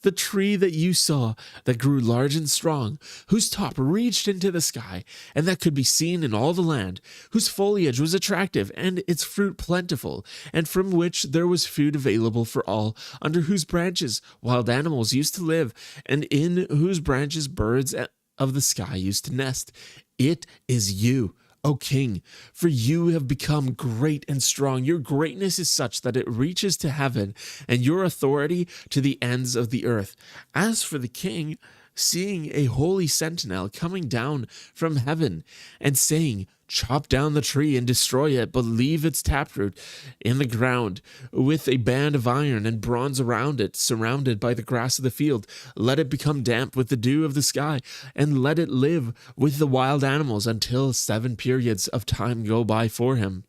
The tree that you saw that grew large and strong, whose top reached into the sky, and that could be seen in all the land, whose foliage was attractive and its fruit plentiful, and from which there was food available for all, under whose branches wild animals used to live, and in whose branches birds of the sky used to nest. It is you, O king, for you have become great and strong. Your greatness is such that it reaches to heaven, and your authority to the ends of the earth. As for the king, seeing a holy sentinel coming down from heaven and saying, 'Chop down the tree and destroy it, but leave its taproot in the ground with a band of iron and bronze around it, surrounded by the grass of the field. Let it become damp with the dew of the sky, and let it live with the wild animals until 7 periods of time go by for him.'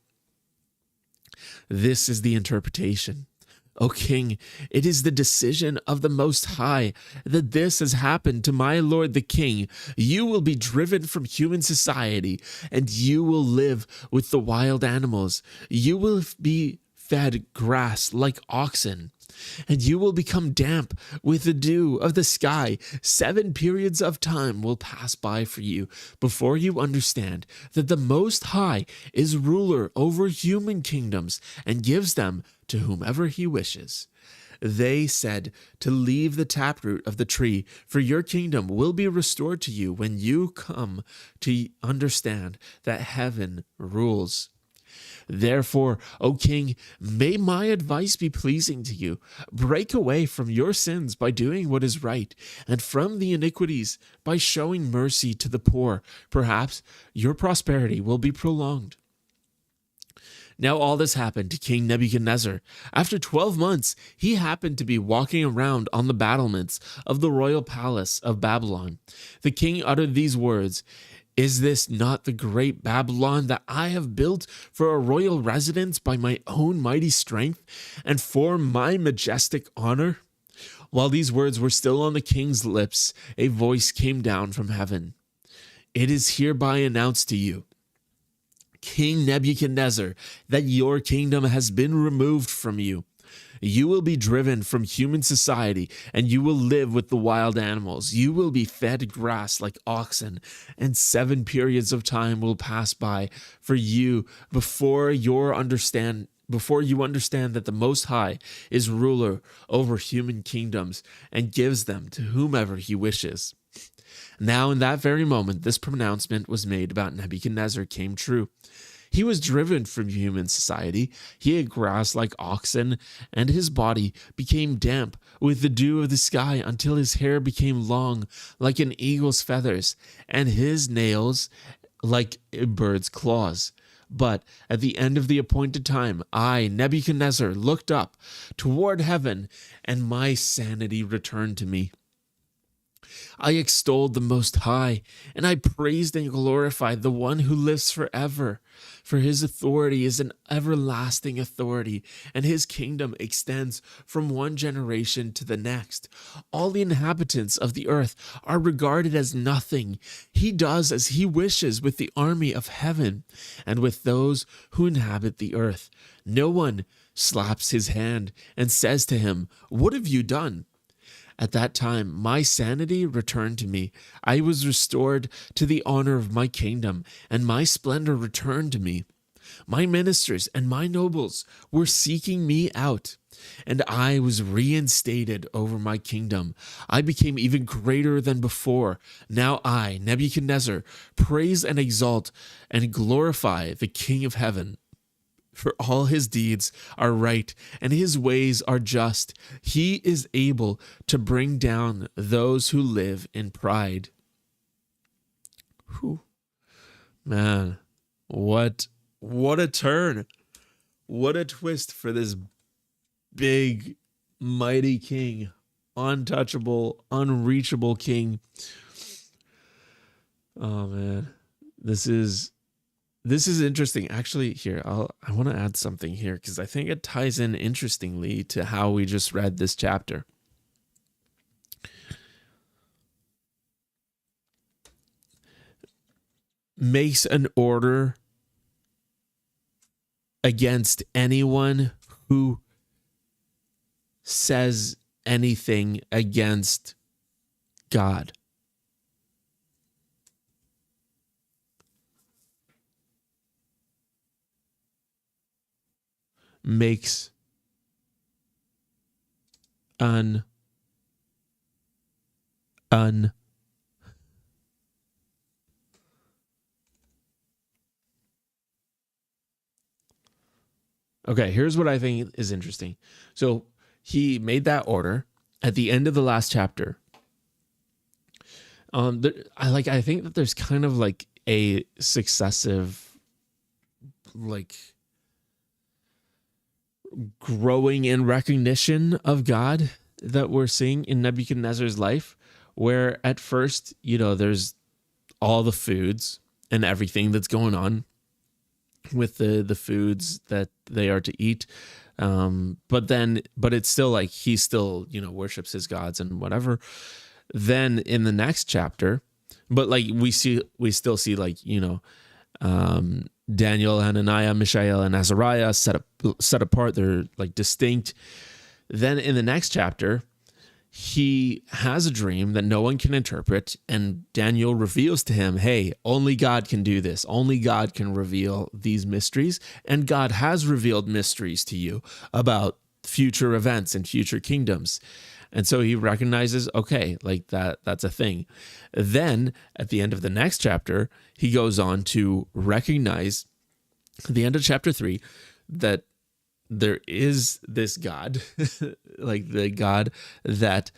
This is the interpretation. O king, it is the decision of the Most High that this has happened to my lord the king. You will be driven from human society, and you will live with the wild animals. You will be fed grass like oxen, and you will become damp with the dew of the sky. 7 periods of time will pass by for you before you understand that the Most High is ruler over human kingdoms and gives them to whomever he wishes." They said to leave the taproot of the tree, for your kingdom will be restored to you when you come to understand that heaven rules. Therefore, O king, may my advice be pleasing to you. Break away from your sins by doing what is right, and from the iniquities by showing mercy to the poor. Perhaps your prosperity will be prolonged. Now all this happened to King Nebuchadnezzar. After 12 months, he happened to be walking around on the battlements of the royal palace of Babylon. The king uttered these words, "Is this not the great Babylon that I have built for a royal residence by my own mighty strength and for my majestic honor?" While these words were still on the king's lips, a voice came down from heaven. "It is hereby announced to you King Nebuchadnezzar, that your kingdom has been removed from you. You will be driven from human society, and you will live with the wild animals. You will be fed grass like oxen, and 7 periods of time will pass by for you before you understand that the Most High is ruler over human kingdoms and gives them to whomever he wishes. Now, in that very moment, this pronouncement was made about Nebuchadnezzar came true. He was driven from human society. He ate grass like oxen, and his body became damp with the dew of the sky until his hair became long like an eagle's feathers, and his nails like a bird's claws. But at the end of the appointed time, I, Nebuchadnezzar, looked up toward heaven, and my sanity returned to me. I extolled the Most High, and I praised and glorified the one who lives forever. For his authority is an everlasting authority, and his kingdom extends from one generation to the next. All the inhabitants of the earth are regarded as nothing. He does as he wishes with the army of heaven and with those who inhabit the earth. No one slaps his hand and says to him, "What have you done?" At that time, my sanity returned to me. I was restored to the honor of my kingdom, and my splendor returned to me. My ministers and my nobles were seeking me out, and I was reinstated over my kingdom. I became even greater than before. Now I, Nebuchadnezzar, praise and exalt and glorify the King of heaven. For all his deeds are right, and his ways are just. He is able to bring down those who live in pride. Whew. Man, what a turn. What a twist for this big, mighty king. Untouchable, unreachable king. Oh, man. This is interesting. Actually, here, I want to add something here because I think it ties in interestingly to how we just read this chapter. Makes an order against anyone who says anything against God. Makes an Okay, here's what I think is interesting. So he made that order at the end of the last chapter. I think that there's kind of like a successive, like, growing in recognition of God that we're seeing in Nebuchadnezzar's life, where at first, there's all the foods and everything that's going on with the foods that they are to eat. But it's still like he still, worships his gods and whatever. Then in the next chapter, but like we still see like, Daniel, Hananiah, Mishael, and Azariah set apart. They're like distinct. Then in the next chapter, he has a dream that no one can interpret, and Daniel reveals to him, hey, only God can do this. Only God can reveal these mysteries, and God has revealed mysteries to you about future events and future kingdoms. And so he recognizes, okay, like that's a thing. Then at the end of the next chapter, he goes on to recognize at the end of chapter 3 that there is this God, like the God that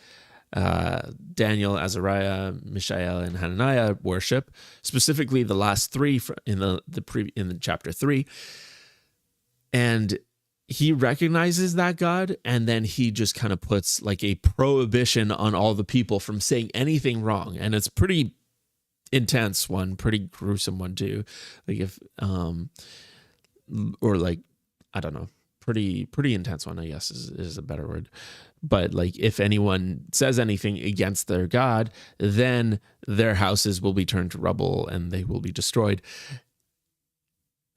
Daniel, Azariah, Mishael, and Hananiah worship, specifically the last three in the chapter 3. And he recognizes that God, and then he just kind of puts like a prohibition on all the people from saying anything wrong. And it's pretty intense one, pretty gruesome one too. Like if, or like, I don't know, pretty intense one, I guess is a better word. But like if anyone says anything against their God, then their houses will be turned to rubble and they will be destroyed.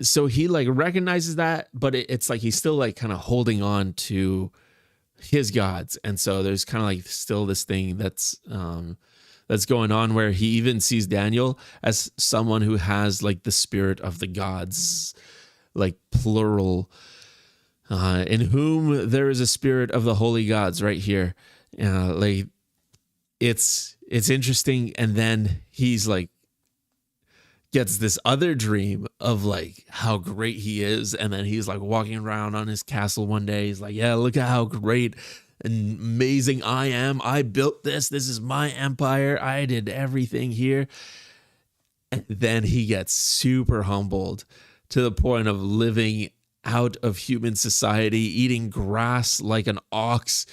so he like recognizes that, but it's like he's still like kind of holding on to his gods. And so there's kind of like still this thing that's going on, where he even sees Daniel as someone who has like the spirit of the gods, like plural, in whom there is a spirit of the holy gods, right here. Like it's interesting. And then he's like gets this other dream of like how great he is, and then he's like walking around on his castle one day. He's like, yeah, look at how great and amazing I am. I built this. This is my empire. I did everything here. And then he gets super humbled to the point of living out of human society, eating grass like an ox,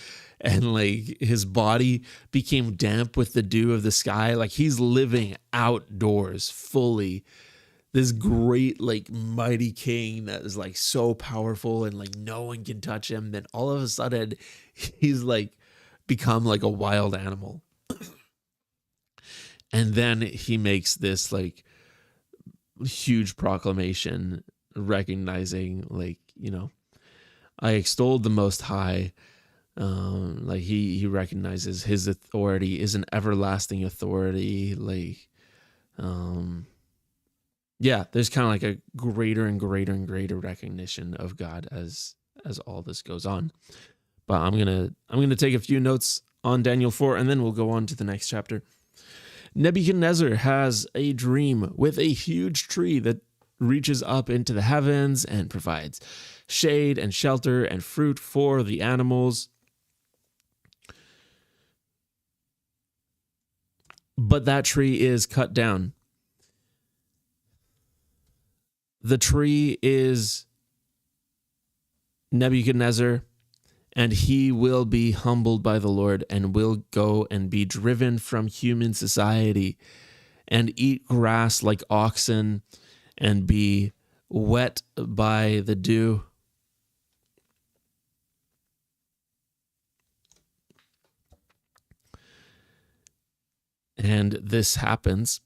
and like his body became damp with the dew of the sky. Like he's living outdoors fully. This great, like mighty king that is like so powerful and like no one can touch him. Then all of a sudden he's like become like a wild animal. And then he makes this like huge proclamation recognizing like, I extolled the Most High. Like he recognizes his authority is an everlasting authority. Like, yeah, there's kind of like a greater and greater and greater recognition of God as all this goes on. But I'm gonna take a few notes on Daniel 4, and then we'll go on to the next chapter. Nebuchadnezzar has a dream with a huge tree that reaches up into the heavens and provides shade and shelter and fruit for the animals. But that tree is cut down. The tree is Nebuchadnezzar, and he will be humbled by the Lord and will go and be driven from human society and eat grass like oxen and be wet by the dew. And this happens.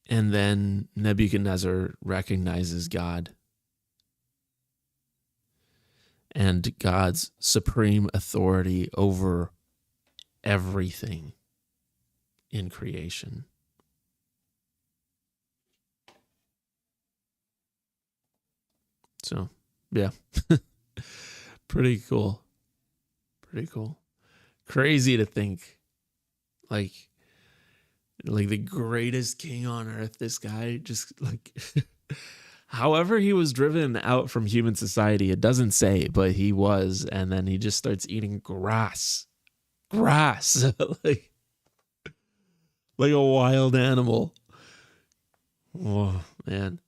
And then Nebuchadnezzar recognizes God and God's supreme authority over everything in creation. So, yeah. Pretty cool. Pretty cool. Crazy to think. Like the greatest king on earth, this guy just like however he was driven out from human society, it doesn't say, but he was, and then he just starts eating grass like a wild animal. Oh man.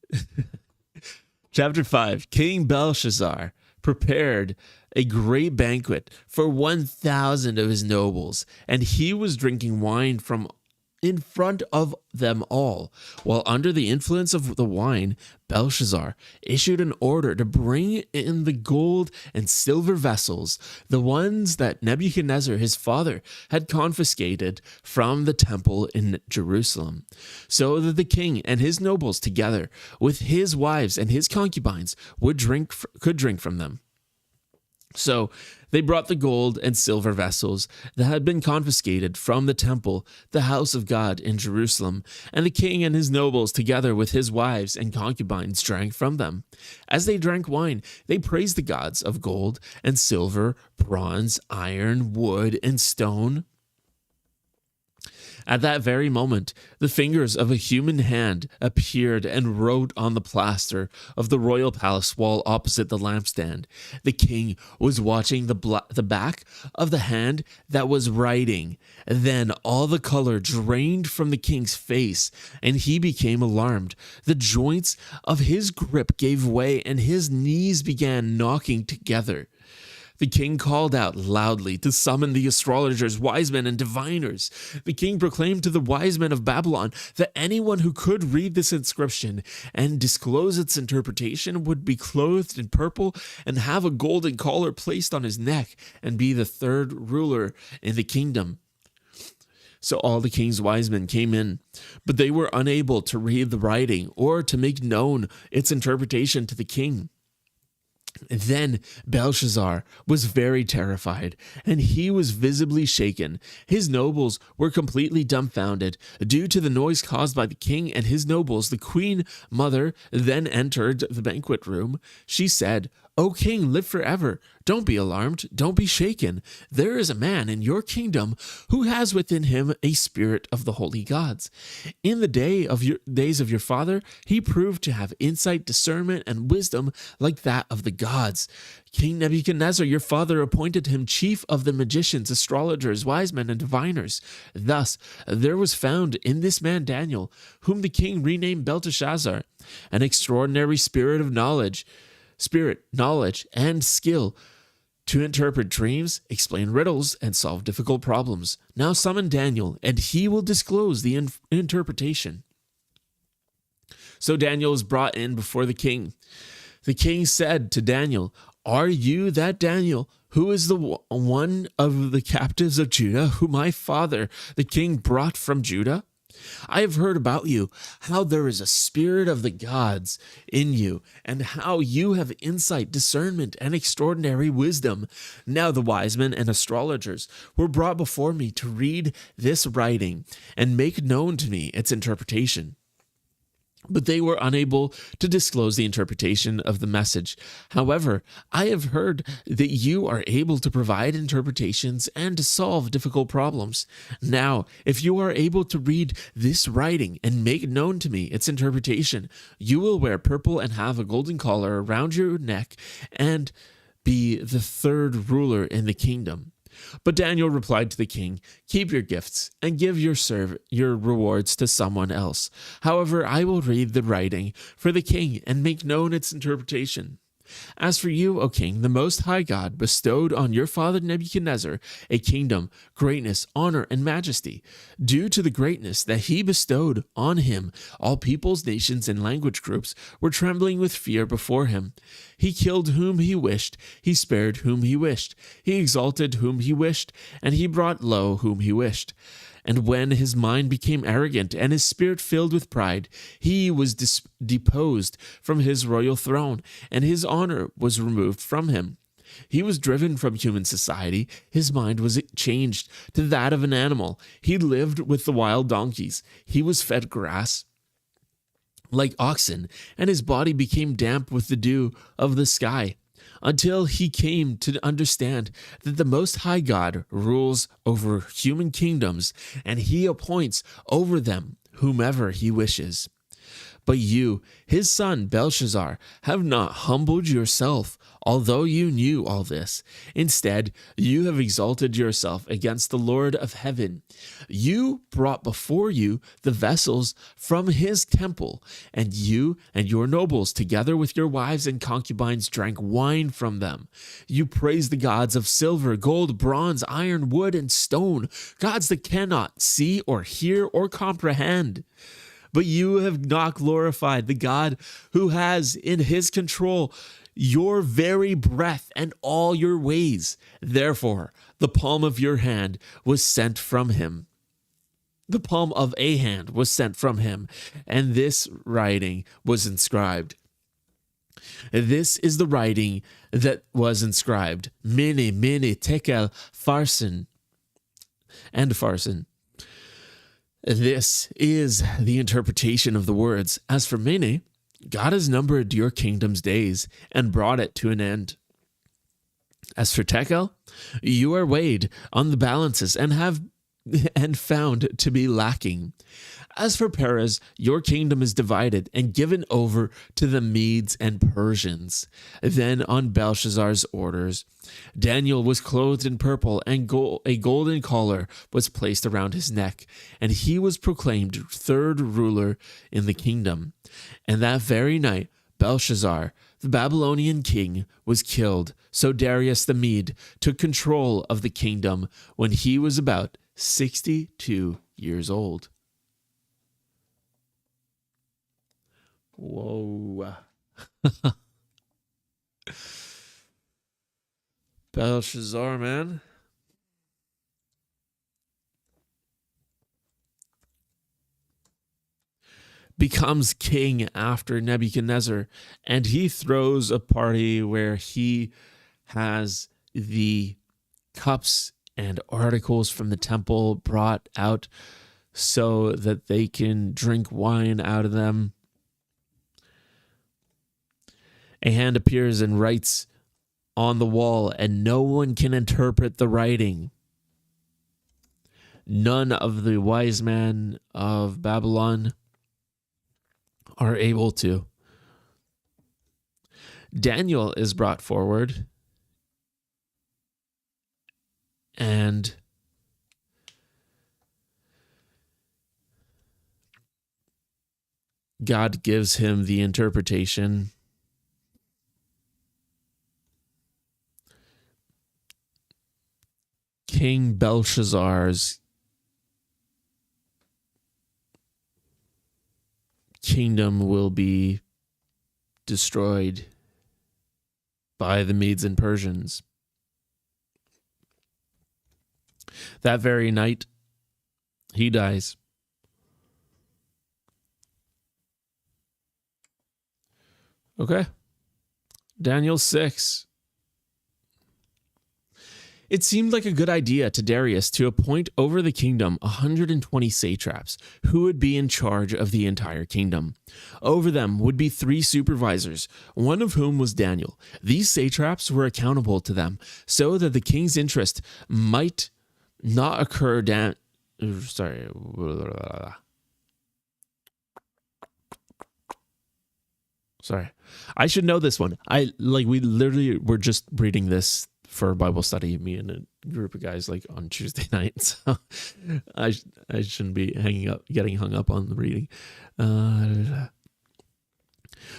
Chapter 5. King Belshazzar prepared a great banquet for 1,000 of his nobles, and he was drinking wine from in front of them all. While under the influence of the wine, Belshazzar issued an order to bring in the gold and silver vessels, the ones that Nebuchadnezzar, his father, had confiscated from the temple in Jerusalem, so that the king and his nobles, together with his wives and his concubines, could drink from them. So they brought the gold and silver vessels that had been confiscated from the temple, the house of God in Jerusalem, and the king and his nobles, together with his wives and concubines, drank from them. As they drank wine, they praised the gods of gold and silver, bronze, iron, wood, and stone. At that very moment, the fingers of a human hand appeared and wrote on the plaster of the royal palace wall opposite the lampstand. The king was watching the back of the hand that was writing. Then all the color drained from the king's face, and he became alarmed. The joints of his grip gave way, and his knees began knocking together. The king called out loudly to summon the astrologers, wise men, and diviners. The king proclaimed to the wise men of Babylon that anyone who could read this inscription and disclose its interpretation would be clothed in purple and have a golden collar placed on his neck and be the third ruler in the kingdom. So all the king's wise men came in, but they were unable to read the writing or to make known its interpretation to the king. Then Belshazzar was very terrified, and he was visibly shaken. His nobles were completely dumbfounded due to the noise caused by the king and his nobles. The queen mother then entered the banquet room. She said, "O king, live forever. Don't be alarmed. Don't be shaken. There is a man in your kingdom who has within him a spirit of the holy gods. In the days of your father, he proved to have insight, discernment, and wisdom like that of the gods. King Nebuchadnezzar, your father, appointed him chief of the magicians, astrologers, wise men, and diviners. Thus, there was found in this man Daniel, whom the king renamed Belteshazzar, an extraordinary knowledge, and skill to interpret dreams, explain riddles, and solve difficult problems. Now summon Daniel, and he will disclose the interpretation." So Daniel was brought in before the king. The king said to Daniel, "Are you that Daniel who is the one of the captives of Judah, who my father, the king, brought from Judah? I have heard about you, how there is a spirit of the gods in you, and how you have insight, discernment, and extraordinary wisdom." Now the wise men and astrologers were brought before me to read this writing and make known to me its interpretation. But they were unable to disclose the interpretation of the message. However, I have heard that you are able to provide interpretations and to solve difficult problems. Now, if you are able to read this writing and make known to me its interpretation, you will wear purple and have a golden collar around your neck and be the third ruler in the kingdom. But Daniel replied to the king, "Keep your gifts and give your rewards to someone else. However, I will read the writing for the king and make known its interpretation. As for you, O king, the Most High God bestowed on your father Nebuchadnezzar a kingdom, greatness, honor, and majesty. Due to the greatness that he bestowed on him, all peoples, nations, and language groups were trembling with fear before him. He killed whom he wished, he spared whom he wished, he exalted whom he wished, and he brought low whom he wished. And when his mind became arrogant and his spirit filled with pride, he was deposed from his royal throne, and his honor was removed from him. He was driven from human society. His mind was changed to that of an animal. He lived with the wild donkeys. He was fed grass like oxen, and his body became damp with the dew of the sky, until he came to understand that the Most High God rules over human kingdoms, and he appoints over them whomever he wishes. But you, his son Belshazzar, have not humbled yourself, although you knew all this. Instead, you have exalted yourself against the Lord of heaven. You brought before you the vessels from his temple, and you and your nobles, together with your wives and concubines, drank wine from them. You praised the gods of silver, gold, bronze, iron, wood, and stone, gods that cannot see or hear or comprehend. But you have not glorified the God who has in his control your very breath and all your ways. Therefore, the palm of your hand was sent from him. The palm of a hand was sent from him, and this writing was inscribed. This is the writing that was inscribed: Mene, Mene, Tekel, Farsin, and Farsin. This is the interpretation of the words. As for Mene, God has numbered your kingdom's days and brought it to an end. As for Tekel, you are weighed on the balances and found to be lacking. As for Perez, your kingdom is divided and given over to the Medes and Persians. Then on Belshazzar's orders, Daniel was clothed in purple, and a golden collar was placed around his neck, and he was proclaimed third ruler in the kingdom. And that very night, Belshazzar, the Babylonian king, was killed. So Darius the Mede took control of the kingdom when he was about 62 years old. Whoa. Belshazzar, man. becomes king after Nebuchadnezzar, and he throws a party where he has the cups and articles from the temple brought out so that they can drink wine out of them. A hand appears and writes on the wall, and no one can interpret the writing. None of the wise men of Babylon are able to. Daniel is brought forward, and God gives him the interpretation. King Belshazzar's kingdom will be destroyed by the Medes and Persians. That very night, he dies. Okay. Daniel 6. It seemed like a good idea to Darius to appoint over the kingdom 120 satraps who would be in charge of the entire kingdom. Over them would be 3 supervisors, one of whom was Daniel. These satraps were accountable to them so that the king's interest might not occur Sorry. I should know this one. We literally were just reading this for Bible study, me and a group of guys, like on Tuesday night. So I shouldn't be getting hung up on the reading.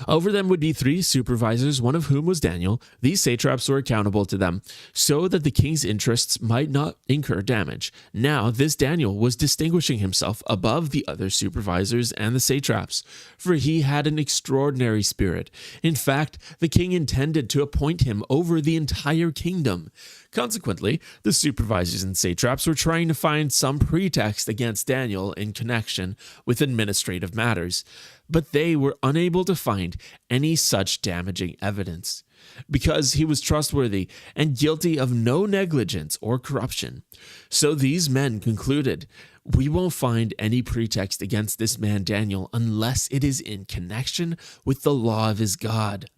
Over them would be 3 supervisors, one of whom was Daniel. These satraps were accountable to them, so that the king's interests might not incur damage. Now, this Daniel was distinguishing himself above the other supervisors and the satraps, for he had an extraordinary spirit. In fact, the king intended to appoint him over the entire kingdom. Consequently, the supervisors and satraps were trying to find some pretext against Daniel in connection with administrative matters, but they were unable to find any such damaging evidence, because he was trustworthy and guilty of no negligence or corruption. So these men concluded, we won't find any pretext against this man Daniel unless it is in connection with the law of his God.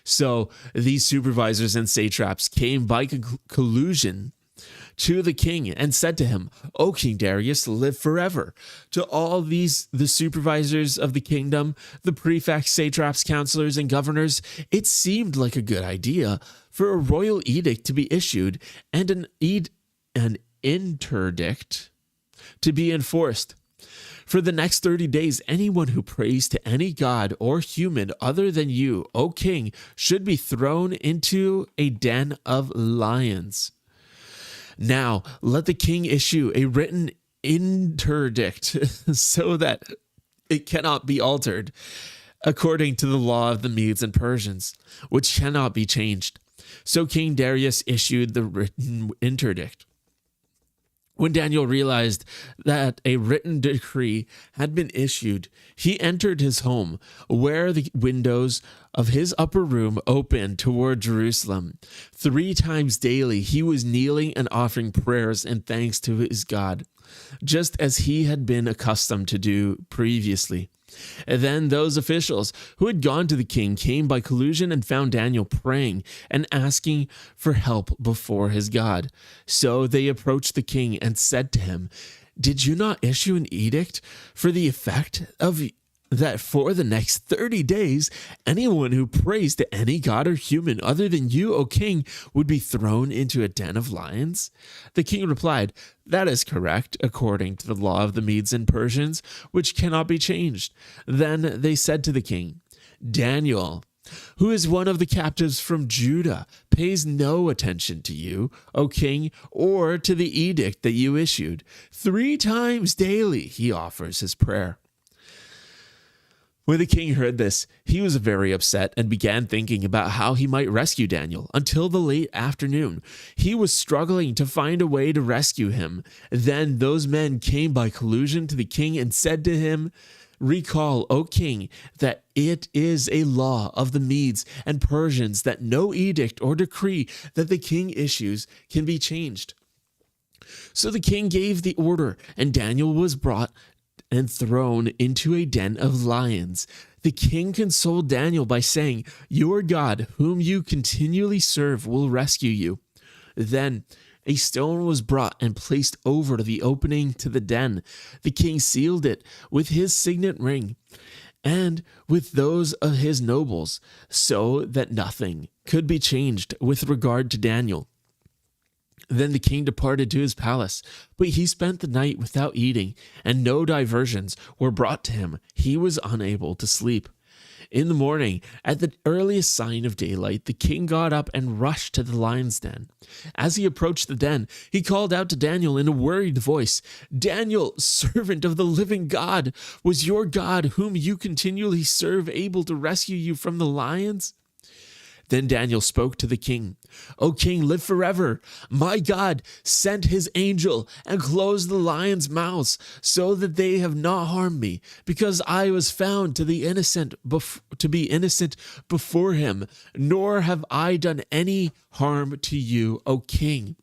So these supervisors and satraps came by collusion to the king and said to him, O King Darius, live forever. To all these, the supervisors of the kingdom, the prefects, satraps, counselors, and governors, it seemed like a good idea for a royal edict to be issued and an interdict to be enforced. For the next 30 days, anyone who prays to any god or human other than you, O king, should be thrown into a den of lions. Now, let the king issue a written interdict so that it cannot be altered, according to the law of the Medes and Persians, which cannot be changed. So King Darius issued the written interdict. When Daniel realized that a written decree had been issued, he entered his home, where the windows of his upper room opened toward Jerusalem. 3 times daily he was kneeling and offering prayers and thanks to his God, just as he had been accustomed to do previously. And then those officials who had gone to the king came by collusion and found Daniel praying and asking for help before his God. So they approached the king and said to him, Did you not issue an edict for the effect of that for the next 30 days, anyone who prays to any god or human other than you, O king, would be thrown into a den of lions? The king replied, That is correct, according to the law of the Medes and Persians, which cannot be changed. Then they said to the king, Daniel, who is one of the captives from Judah, pays no attention to you, O king, or to the edict that you issued. 3 times daily he offers his prayer. When the king heard this, he was very upset and began thinking about how he might rescue Daniel until the late afternoon. He was struggling to find a way to rescue him. Then those men came by collusion to the king and said to him, Recall, O king, that it is a law of the Medes and Persians that no edict or decree that the king issues can be changed. So the king gave the order, and Daniel was brought and thrown into a den of lions. The king consoled Daniel by saying, "Your God, whom you continually serve, will rescue you." Then a stone was brought and placed over the opening to the den. The king sealed it with his signet ring and with those of his nobles, so that nothing could be changed with regard to Daniel. Then the king departed to his palace, but he spent the night without eating, and no diversions were brought to him. He was unable to sleep. In the morning, at the earliest sign of daylight, the king got up and rushed to the lion's den. As he approached the den, he called out to Daniel in a worried voice, "Daniel, servant of the living God, was your God, whom you continually serve, able to rescue you from the lions?" Then Daniel spoke to the king, "O king, live forever. My God sent his angel and closed the lions' mouths so that they have not harmed me, because I was found to be innocent before him, nor have I done any harm to you, O king."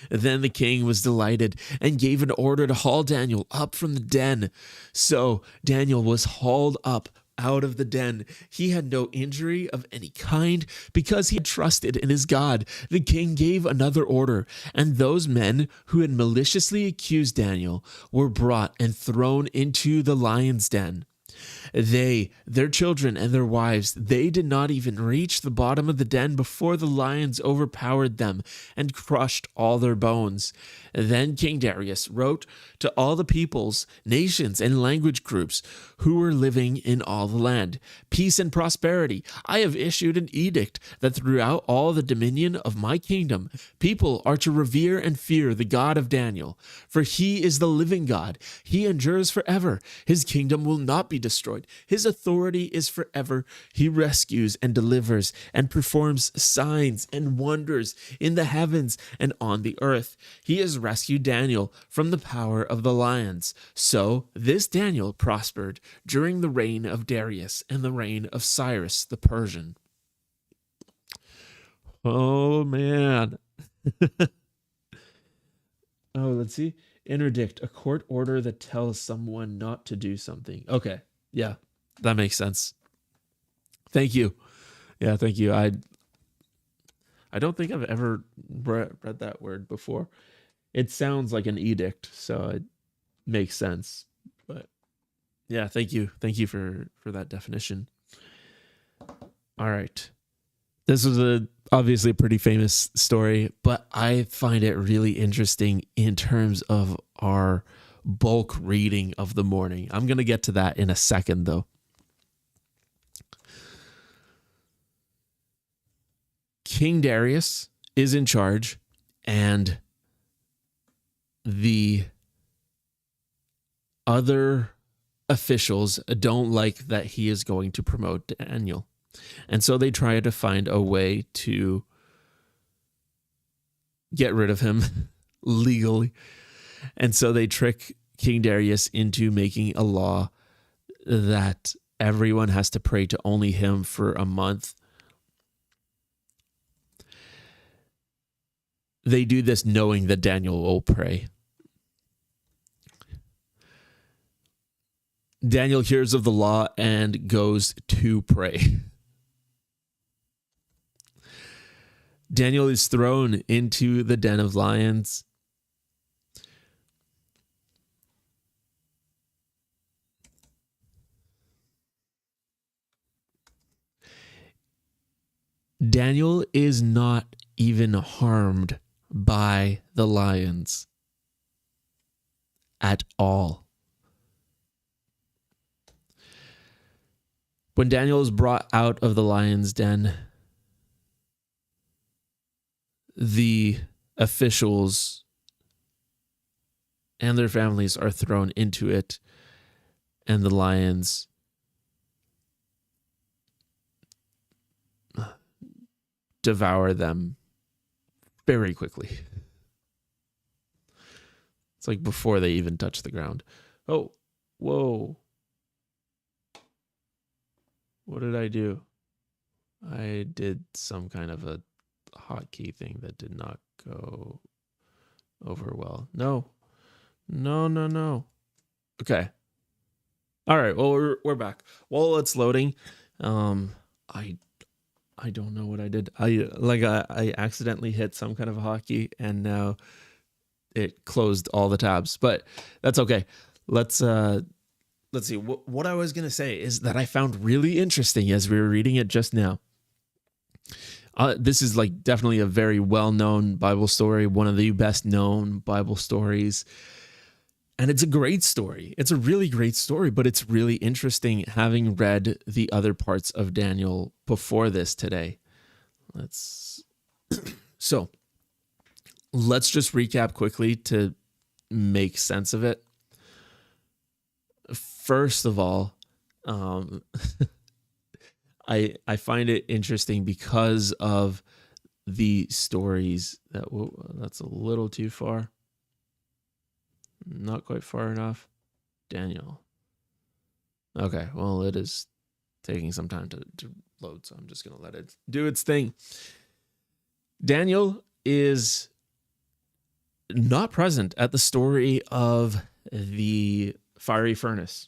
Then the king was delighted and gave an order to haul Daniel up from the den. So Daniel was hauled up out of the den. He had no injury of any kind because he had trusted in his God. The king gave another order, and those men who had maliciously accused Daniel were brought and thrown into the lion's den. They, their children, and their wives, they did not even reach the bottom of the den before the lions overpowered them and crushed all their bones. Then King Darius wrote to all the peoples, nations, and language groups who were living in all the land, "Peace and prosperity. I have issued an edict that throughout all the dominion of my kingdom, people are to revere and fear the God of Daniel. For he is the living God. He endures forever. His kingdom will not be destroyed. His authority is forever. He rescues and delivers and performs signs and wonders in the heavens and on the earth. He has rescued Daniel from the power of the lions." So this Daniel prospered during the reign of Darius and the reign of Cyrus the Persian. Oh, man. Oh, let's see. Interdict, a court order that tells someone not to do something. Okay. Yeah, that makes sense. Thank you. Yeah, thank you. I don't think I've ever read that word before. It sounds like an edict, so it makes sense. But yeah, thank you. Thank you for that definition. All right. This was obviously a pretty famous story, but I find it really interesting in terms of our bulk reading of the morning. I'm going to get to that in a second, though. King Darius is in charge, and the other officials don't like that he is going to promote Daniel. And so they try to find a way to get rid of him legally. And so they trick King Darius into making a law that everyone has to pray to only him for a month. They do this knowing that Daniel will pray. Daniel hears of the law and goes to pray. Daniel is thrown into the den of lions. Daniel is not even harmed by the lions at all. When Daniel is brought out of the lion's den, the officials and their families are thrown into it, and the lions devour them very quickly. It's like before they even touch the ground. Oh, Whoa. What did I do? I did some kind of a hotkey thing that did not go over well. No. Okay. All right. Well, we're back. While it's loading, I don't know what I did. I accidentally hit some kind of a hotkey, and now it closed all the tabs. But that's okay. Let's see. What I was gonna say is that I found really interesting as we were reading it just now. This is like definitely a very well-known Bible story, one of the best known Bible stories. And it's a great story. It's a really great story, but it's really interesting having read the other parts of Daniel before this today. So let's just recap quickly to make sense of it. First of all, I find it interesting because of the stories that's a little too far. Not quite far enough. Daniel. Okay, well, it is taking some time to load, so I'm just going to let it do its thing. Daniel is not present at the story of the fiery furnace.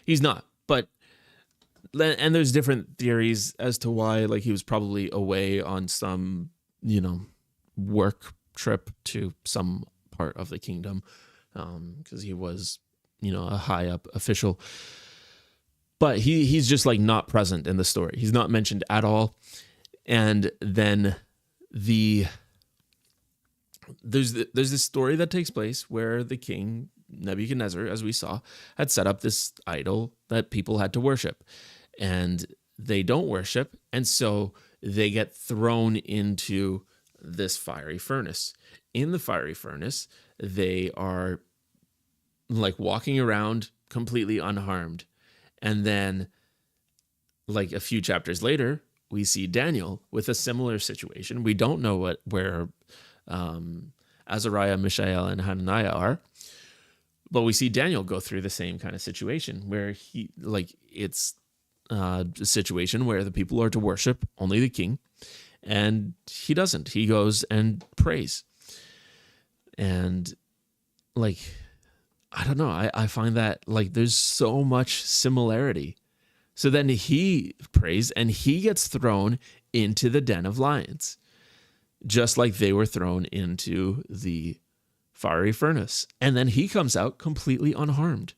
He's not, and there's different theories as to why, like he was probably away on some, work trip to some part of the kingdom, because he was, a high up official. But he's just like not present in the story. He's not mentioned at all. And then there's this story that takes place where the king Nebuchadnezzar, as we saw, had set up this idol that people had to worship, and they don't worship, and so they get thrown into this fiery furnace. In the fiery furnace, they are like walking around completely unharmed. And then like a few chapters later, we see Daniel with a similar situation. We don't know where Azariah, Mishael, and Hananiah are, but we see Daniel go through the same kind of situation where it's a situation where the people are to worship only the king, and he doesn't. He goes and prays. And I don't know. I find that there's so much similarity. So then he prays and he gets thrown into the den of lions, just like they were thrown into the fiery furnace. And then he comes out completely unharmed.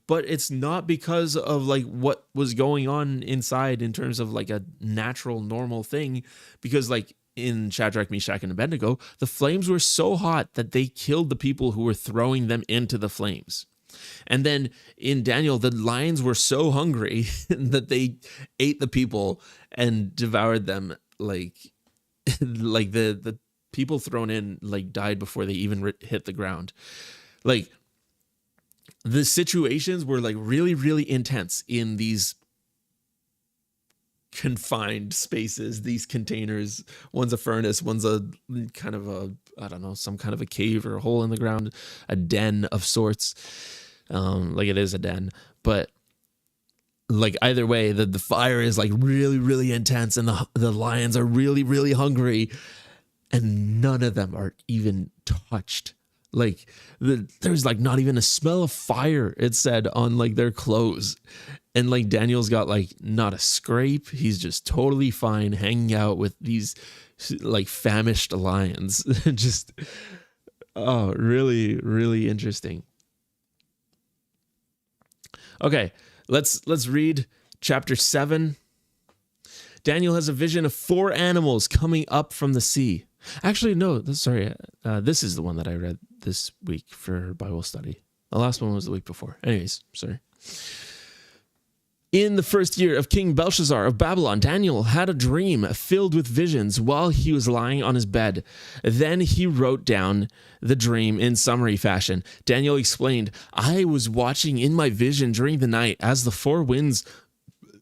But it's not because of what was going on inside in terms of a natural, normal thing, because in Shadrach, Meshach, and Abednego, the flames were so hot that they killed the people who were throwing them into the flames. And then in Daniel, the lions were so hungry that they ate the people and devoured them. The people thrown in died before they even hit the ground. The situations were really, really intense in these confined spaces, these containers. One's a furnace, one's a kind of some kind of a cave or a hole in the ground, a den of sorts. It is a den, but either way, the fire is really, really intense, and the lions are really, really hungry, and none of them are even touched. There's not even a smell of fire, it said, on their clothes. And Daniel's got not a scrape. He's just totally fine hanging out with these famished lions. Just really, really interesting. Okay, let's read chapter 7. Daniel has a vision of 4 animals coming up from the sea. Actually, no, sorry. This is the one that I read this week for Bible study. The last one was the week before. Anyways, sorry. In the first year of King Belshazzar of Babylon, Daniel had a dream filled with visions while he was lying on his bed. Then he wrote down the dream in summary fashion. Daniel explained, "I was watching in my vision during the night as the 4 winds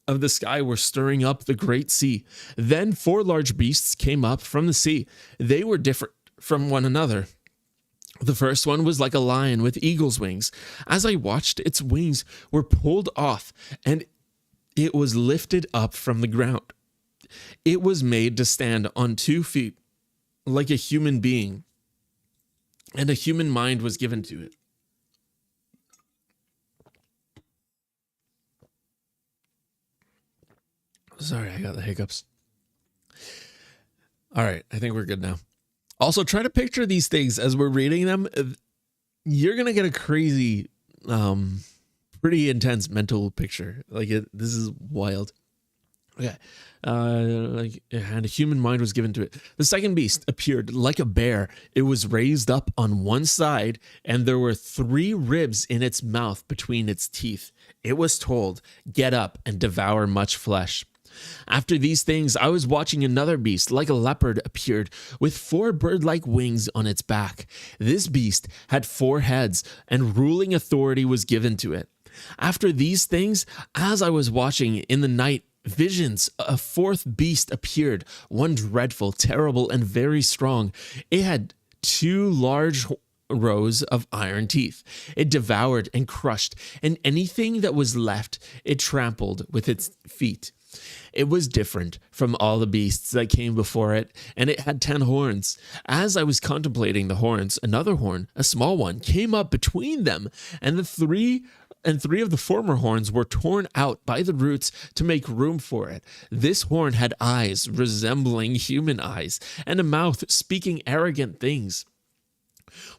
of the sky were stirring up the great sea. Then 4 large beasts came up from the sea. They were different from one another. The first one was like a lion with eagle's wings. As I watched, its wings were pulled off and it was lifted up from the ground. It was made to stand on 2 feet like a human being, and a human mind was given to it. Sorry, I got the hiccups. All right, I think we're good now. Also, try to picture these things as we're reading them. You're going to get a crazy, pretty intense mental picture. This is wild. Okay. And a human mind was given to it. The second beast appeared like a bear. It was raised up on one side, and there were 3 ribs in its mouth between its teeth. It was told, "Get up and devour much flesh." After these things, I was watching another beast, like a leopard, appeared with 4 bird-like wings on its back. This beast had 4 heads, and ruling authority was given to it. After these things, as I was watching in the night, visions, a 4th beast appeared, one dreadful, terrible, and very strong. It had 2 large rows of iron teeth. It devoured and crushed, and anything that was left, it trampled with its feet. It was different from all the beasts that came before it, and it had 10 horns. As I was contemplating the horns, another horn, a small one, came up between them, and three of the former horns were torn out by the roots to make room for it. This horn had eyes resembling human eyes, and a mouth speaking arrogant things.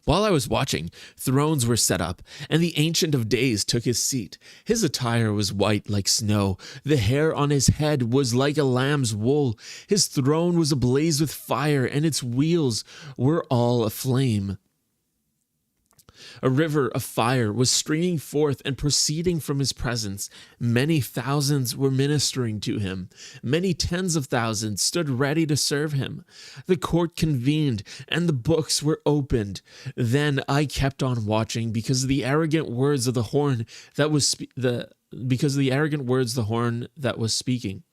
While I was watching, thrones were set up, and the Ancient of Days took his seat. His attire was white like snow. The hair on his head was like a lamb's wool. His throne was ablaze with fire, and its wheels were all aflame. A river of fire was streaming forth and proceeding from his presence. Many thousands were ministering to him. Many tens of thousands stood ready to serve him. The court convened and the books were opened. Then I kept on watching because of the arrogant words of the horn that was speaking.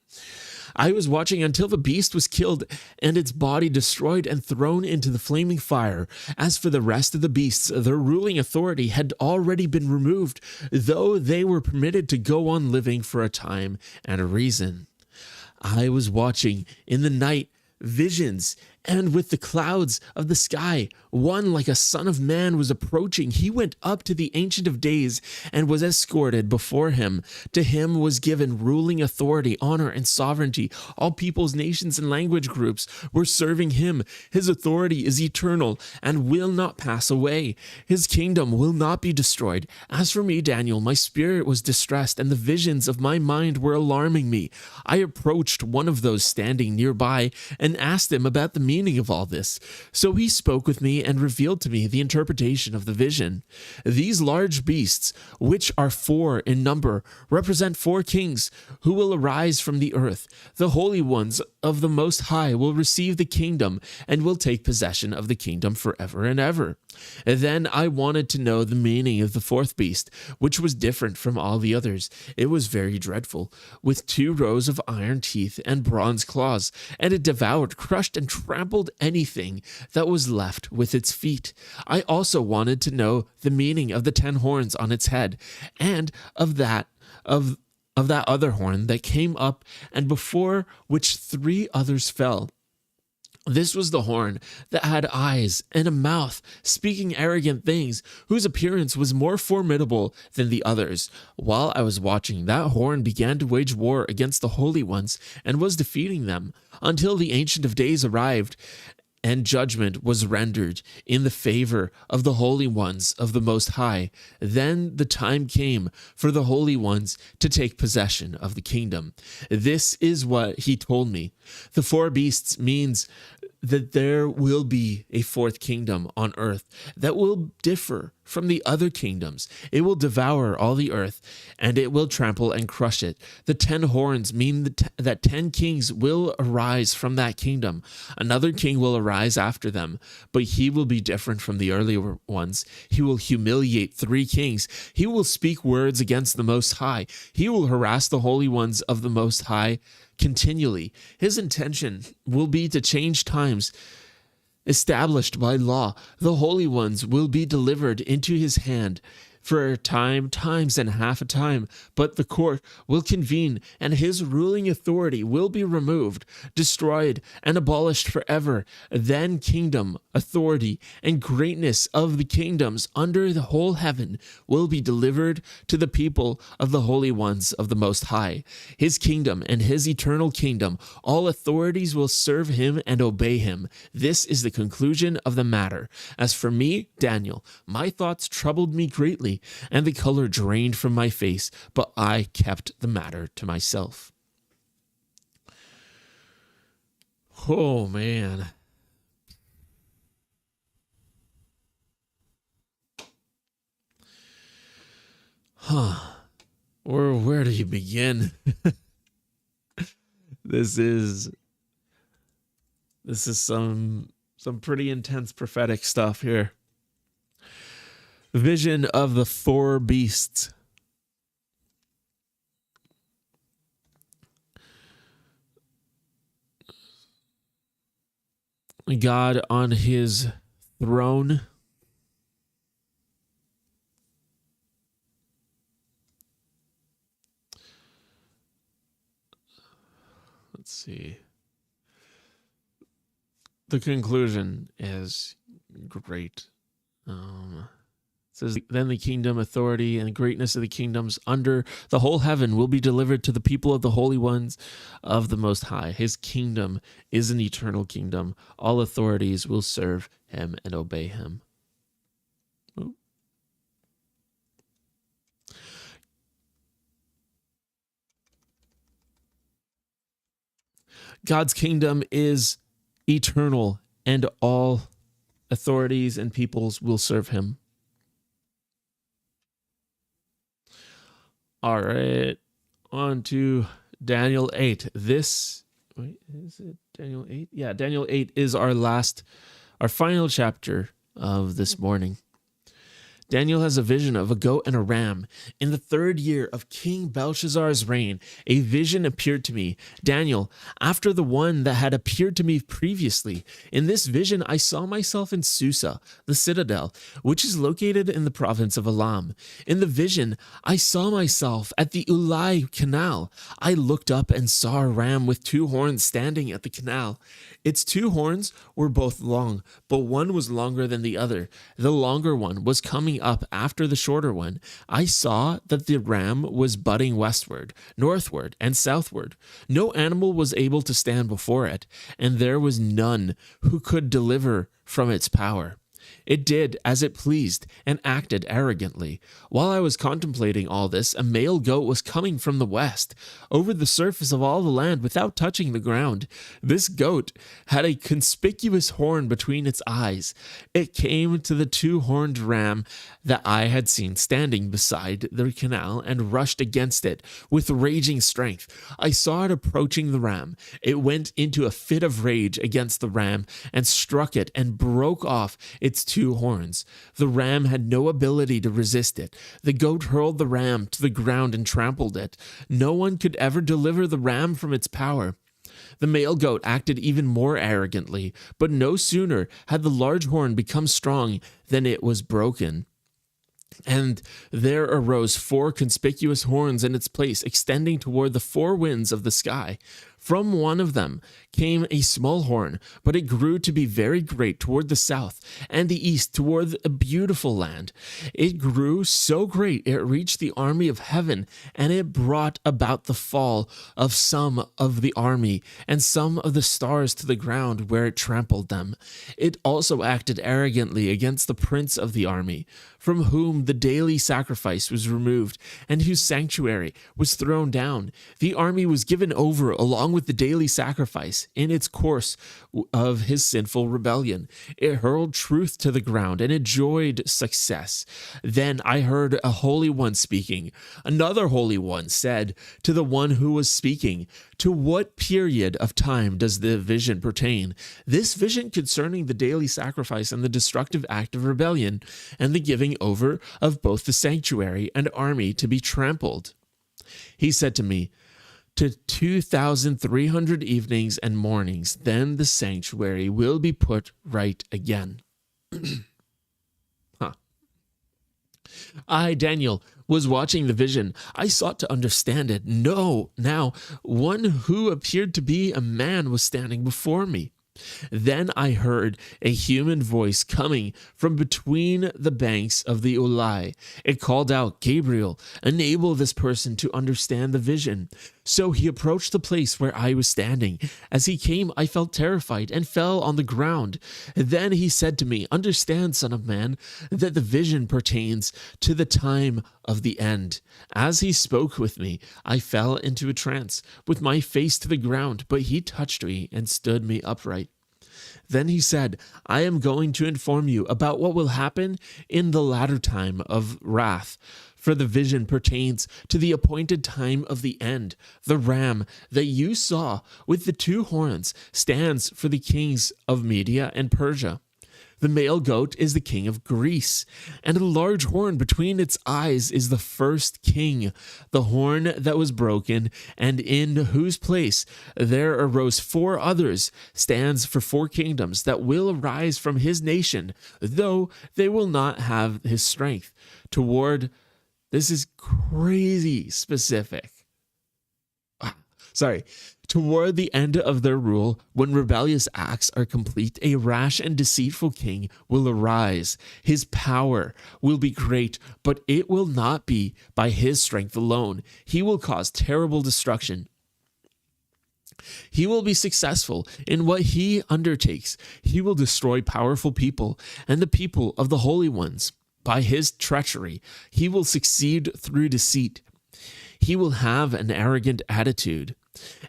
I was watching until the beast was killed and its body destroyed and thrown into the flaming fire. As for the rest of the beasts, their ruling authority had already been removed, though they were permitted to go on living for a time and a reason. I was watching in the night visions, and with the clouds of the sky, one like a son of man was approaching. He went up to the Ancient of Days and was escorted before him. To him was given ruling authority, honor, and sovereignty. All peoples, nations, and language groups were serving him. His authority is eternal and will not pass away. His kingdom will not be destroyed. As for me, Daniel, my spirit was distressed, and the visions of my mind were alarming me. I approached one of those standing nearby and asked him about the meaning of all this. So he spoke with me and revealed to me the interpretation of the vision. These large beasts, which are 4 in number, represent 4 kings who will arise from the earth. The holy ones of the Most High will receive the kingdom and will take possession of the kingdom forever and ever. Then I wanted to know the meaning of the 4th beast, which was different from all the others. It was very dreadful, with 2 rows of iron teeth and bronze claws, and it devoured, crushed, and trampled anything that was left with its feet. I also wanted to know the meaning of the 10 horns on its head, and of that other horn that came up, and before which 3 others fell. This was the horn that had eyes and a mouth, speaking arrogant things, whose appearance was more formidable than the others. While I was watching, that horn began to wage war against the holy ones and was defeating them, until the Ancient of Days arrived, and judgment was rendered in the favor of the holy ones of the Most High. Then the time came for the holy ones to take possession of the kingdom. This is what he told me. The 4 beasts means that there will be a 4th kingdom on earth that will differ from the other kingdoms. It will devour all the earth, and it will trample and crush it. The 10 horns mean that 10 kings will arise from that kingdom. Another king will arise after them, but he will be different from the earlier ones. He will humiliate 3 kings. He will speak words against the Most High. He will harass the holy ones of the Most High continually. His intention will be to change times established by law. The holy ones will be delivered into his hand for a time, times, and half a time. But the court will convene, and his ruling authority will be removed, destroyed, and abolished forever. Then kingdom, authority, and greatness of the kingdoms under the whole heaven will be delivered to the people of the holy ones of the Most High. His kingdom and his eternal kingdom, all authorities will serve him and obey him. This is the conclusion of the matter. As for me, Daniel, my thoughts troubled me greatly, and the color drained from my face, but I kept the matter to myself. Oh, man. Where do you begin? This is some pretty intense prophetic stuff here. Vision of the four beasts. God on his throne. Let's see. The conclusion is great. It says, then the kingdom, authority, and greatness of the kingdoms under the whole heaven will be delivered to the people of the holy ones of the Most High. His kingdom is an eternal kingdom. All authorities will serve him and obey him. Ooh. God's kingdom is eternal, and all authorities and peoples will serve him. All right, on to Daniel 8. Is it Daniel 8? Yeah, Daniel 8 is our final chapter of this morning. Daniel has a vision of a goat and a ram. In the 3rd year of King Belshazzar's reign, a vision appeared to me, Daniel, after the one that had appeared to me previously. In this vision, I saw myself in Susa, the citadel, which is located in the province of Elam. In the vision, I saw myself at the Ulai Canal. I looked up and saw a ram with 2 horns standing at the canal. Its 2 horns were both long, but one was longer than the other. The longer one was coming up after the shorter one. I saw that the ram was butting westward, northward, and southward. No animal was able to stand before it, and there was none who could deliver from its power. It did as it pleased and acted arrogantly. While I was contemplating all this, a male goat was coming from the west, over the surface of all the land without touching the ground. This goat had a conspicuous horn between its eyes. It came to the 2-horned ram that I had seen standing beside the canal and rushed against it with raging strength. I saw it approaching the ram. It went into a fit of rage against the ram and struck it and broke off its 2 horns. The ram had no ability to resist it. The goat hurled the ram to the ground and trampled it. No one could ever deliver the ram from its power. The male goat acted even more arrogantly, but no sooner had the large horn become strong than it was broken. And there arose 4 conspicuous horns in its place, extending toward the 4 winds of the sky. From one of them came a small horn, but it grew to be very great toward the south and the east, toward a beautiful land. It grew so great it reached the army of heaven, and it brought about the fall of some of the army and some of the stars to the ground where it trampled them. It also acted arrogantly against the prince of the army, from whom the daily sacrifice was removed and whose sanctuary was thrown down. The army was given over along with the daily sacrifice in its course of his sinful rebellion. It hurled truth to the ground and enjoyed success. Then I heard a holy one speaking. Another holy one said to the one who was speaking, "To what period of time does the vision pertain?" This vision concerning the daily sacrifice and the destructive act of rebellion and the giving over of both the sanctuary and army to be trampled. He said to me, to 2,300 evenings and mornings. Then the sanctuary will be put right again. Huh. I, Daniel, was watching the vision. I sought to understand it. No, now one who appeared to be a man was standing before me. Then I heard a human voice coming from between the banks of the Ulai. It called out, "Gabriel, enable this person to understand the vision." So he approached the place where I was standing. As he came, I felt terrified and fell on the ground. Then he said to me, "Understand, son of man, that the vision pertains to the time of the end." As he spoke with me, I fell into a trance with my face to the ground, but he touched me and stood me upright. Then he said, "I am going to inform you about what will happen in the latter time of wrath. For the vision pertains to the appointed time of the end. The ram that you saw with the two horns stands for the kings of Media and Persia. The male goat is the king of Greece, and a large horn between its eyes is the first king. The horn that was broken, and in whose place there arose four others, stands for four kingdoms that will arise from his nation, though they will not have his strength. This is crazy specific. Toward the end of their rule, when rebellious acts are complete, a rash and deceitful king will arise. His power will be great, but it will not be by his strength alone. He will cause terrible destruction. He will be successful in what he undertakes. He will destroy powerful people and the people of the holy ones. By his treachery, he will succeed through deceit. He will have an arrogant attitude,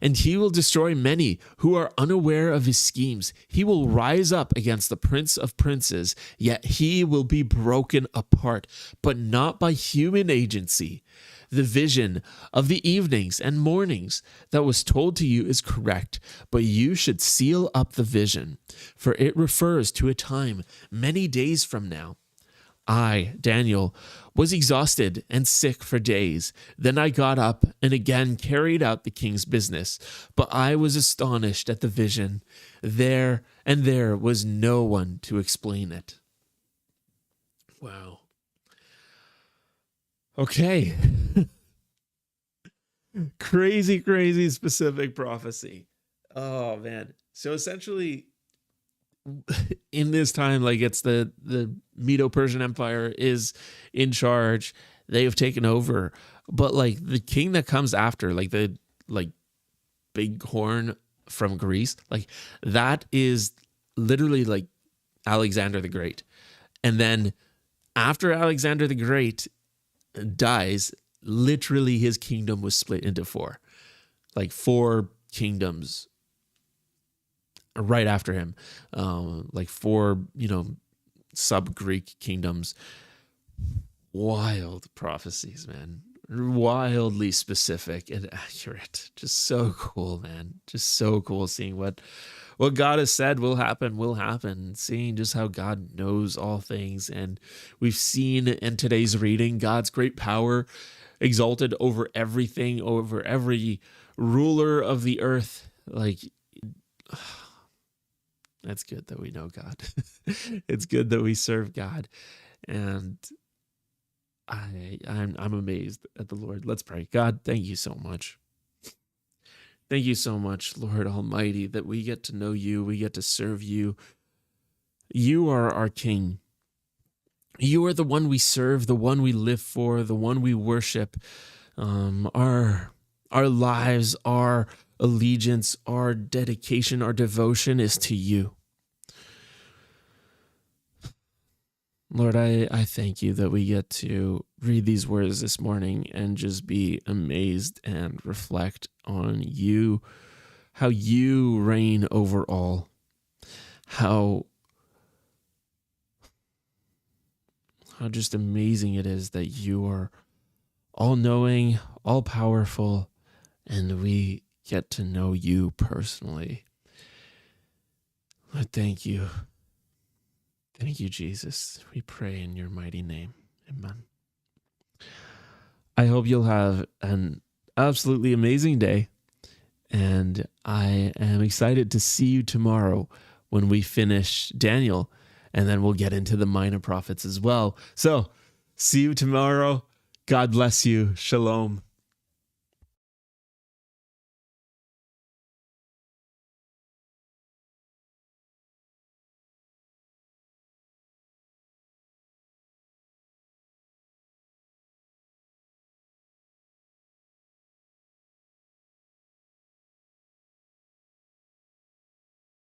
and he will destroy many who are unaware of his schemes. He will rise up against the prince of princes, yet he will be broken apart, but not by human agency. The vision of the evenings and mornings that was told to you is correct, but you should seal up the vision, for it refers to a time many days from now. I, Daniel, was exhausted and sick for days. Then I got up and again carried out the king's business. But I was astonished at the vision. There was no one to explain it. Wow. Okay. Crazy specific prophecy. Oh, man. So essentially, in this time, like, it's the Medo-Persian Empire is in charge. They have taken over, but like the king that comes after, like the big horn from Greece, like that is literally like Alexander the Great. And then after Alexander the Great dies, literally his kingdom was split into four kingdoms right after him, like four, sub-Greek kingdoms. Wild prophecies, man. Wildly specific and accurate. Just so cool, man. Just so cool seeing what God has said will happen. Seeing just how God knows all things. And we've seen in today's reading God's great power exalted over everything, over every ruler of the earth. Like, that's good that we know God. It's good that we serve God. And I'm amazed at the Lord. Let's pray. God, thank you so much. Thank you so much, Lord Almighty, that we get to know you. We get to serve you. You are our King. You are the one we serve, the one we live for, the one we worship. Our lives, our allegiance, our dedication, our devotion is to you. Lord, I thank you that we get to read these words this morning and just be amazed and reflect on you, how you reign over all, how just amazing it is that you are all-knowing, all-powerful, and we get to know you personally. Lord, thank you. Thank you, Jesus. We pray in your mighty name. Amen. I hope you'll have an absolutely amazing day. And I am excited to see you tomorrow when we finish Daniel, and then we'll get into the minor prophets as well. So see you tomorrow. God bless you. Shalom.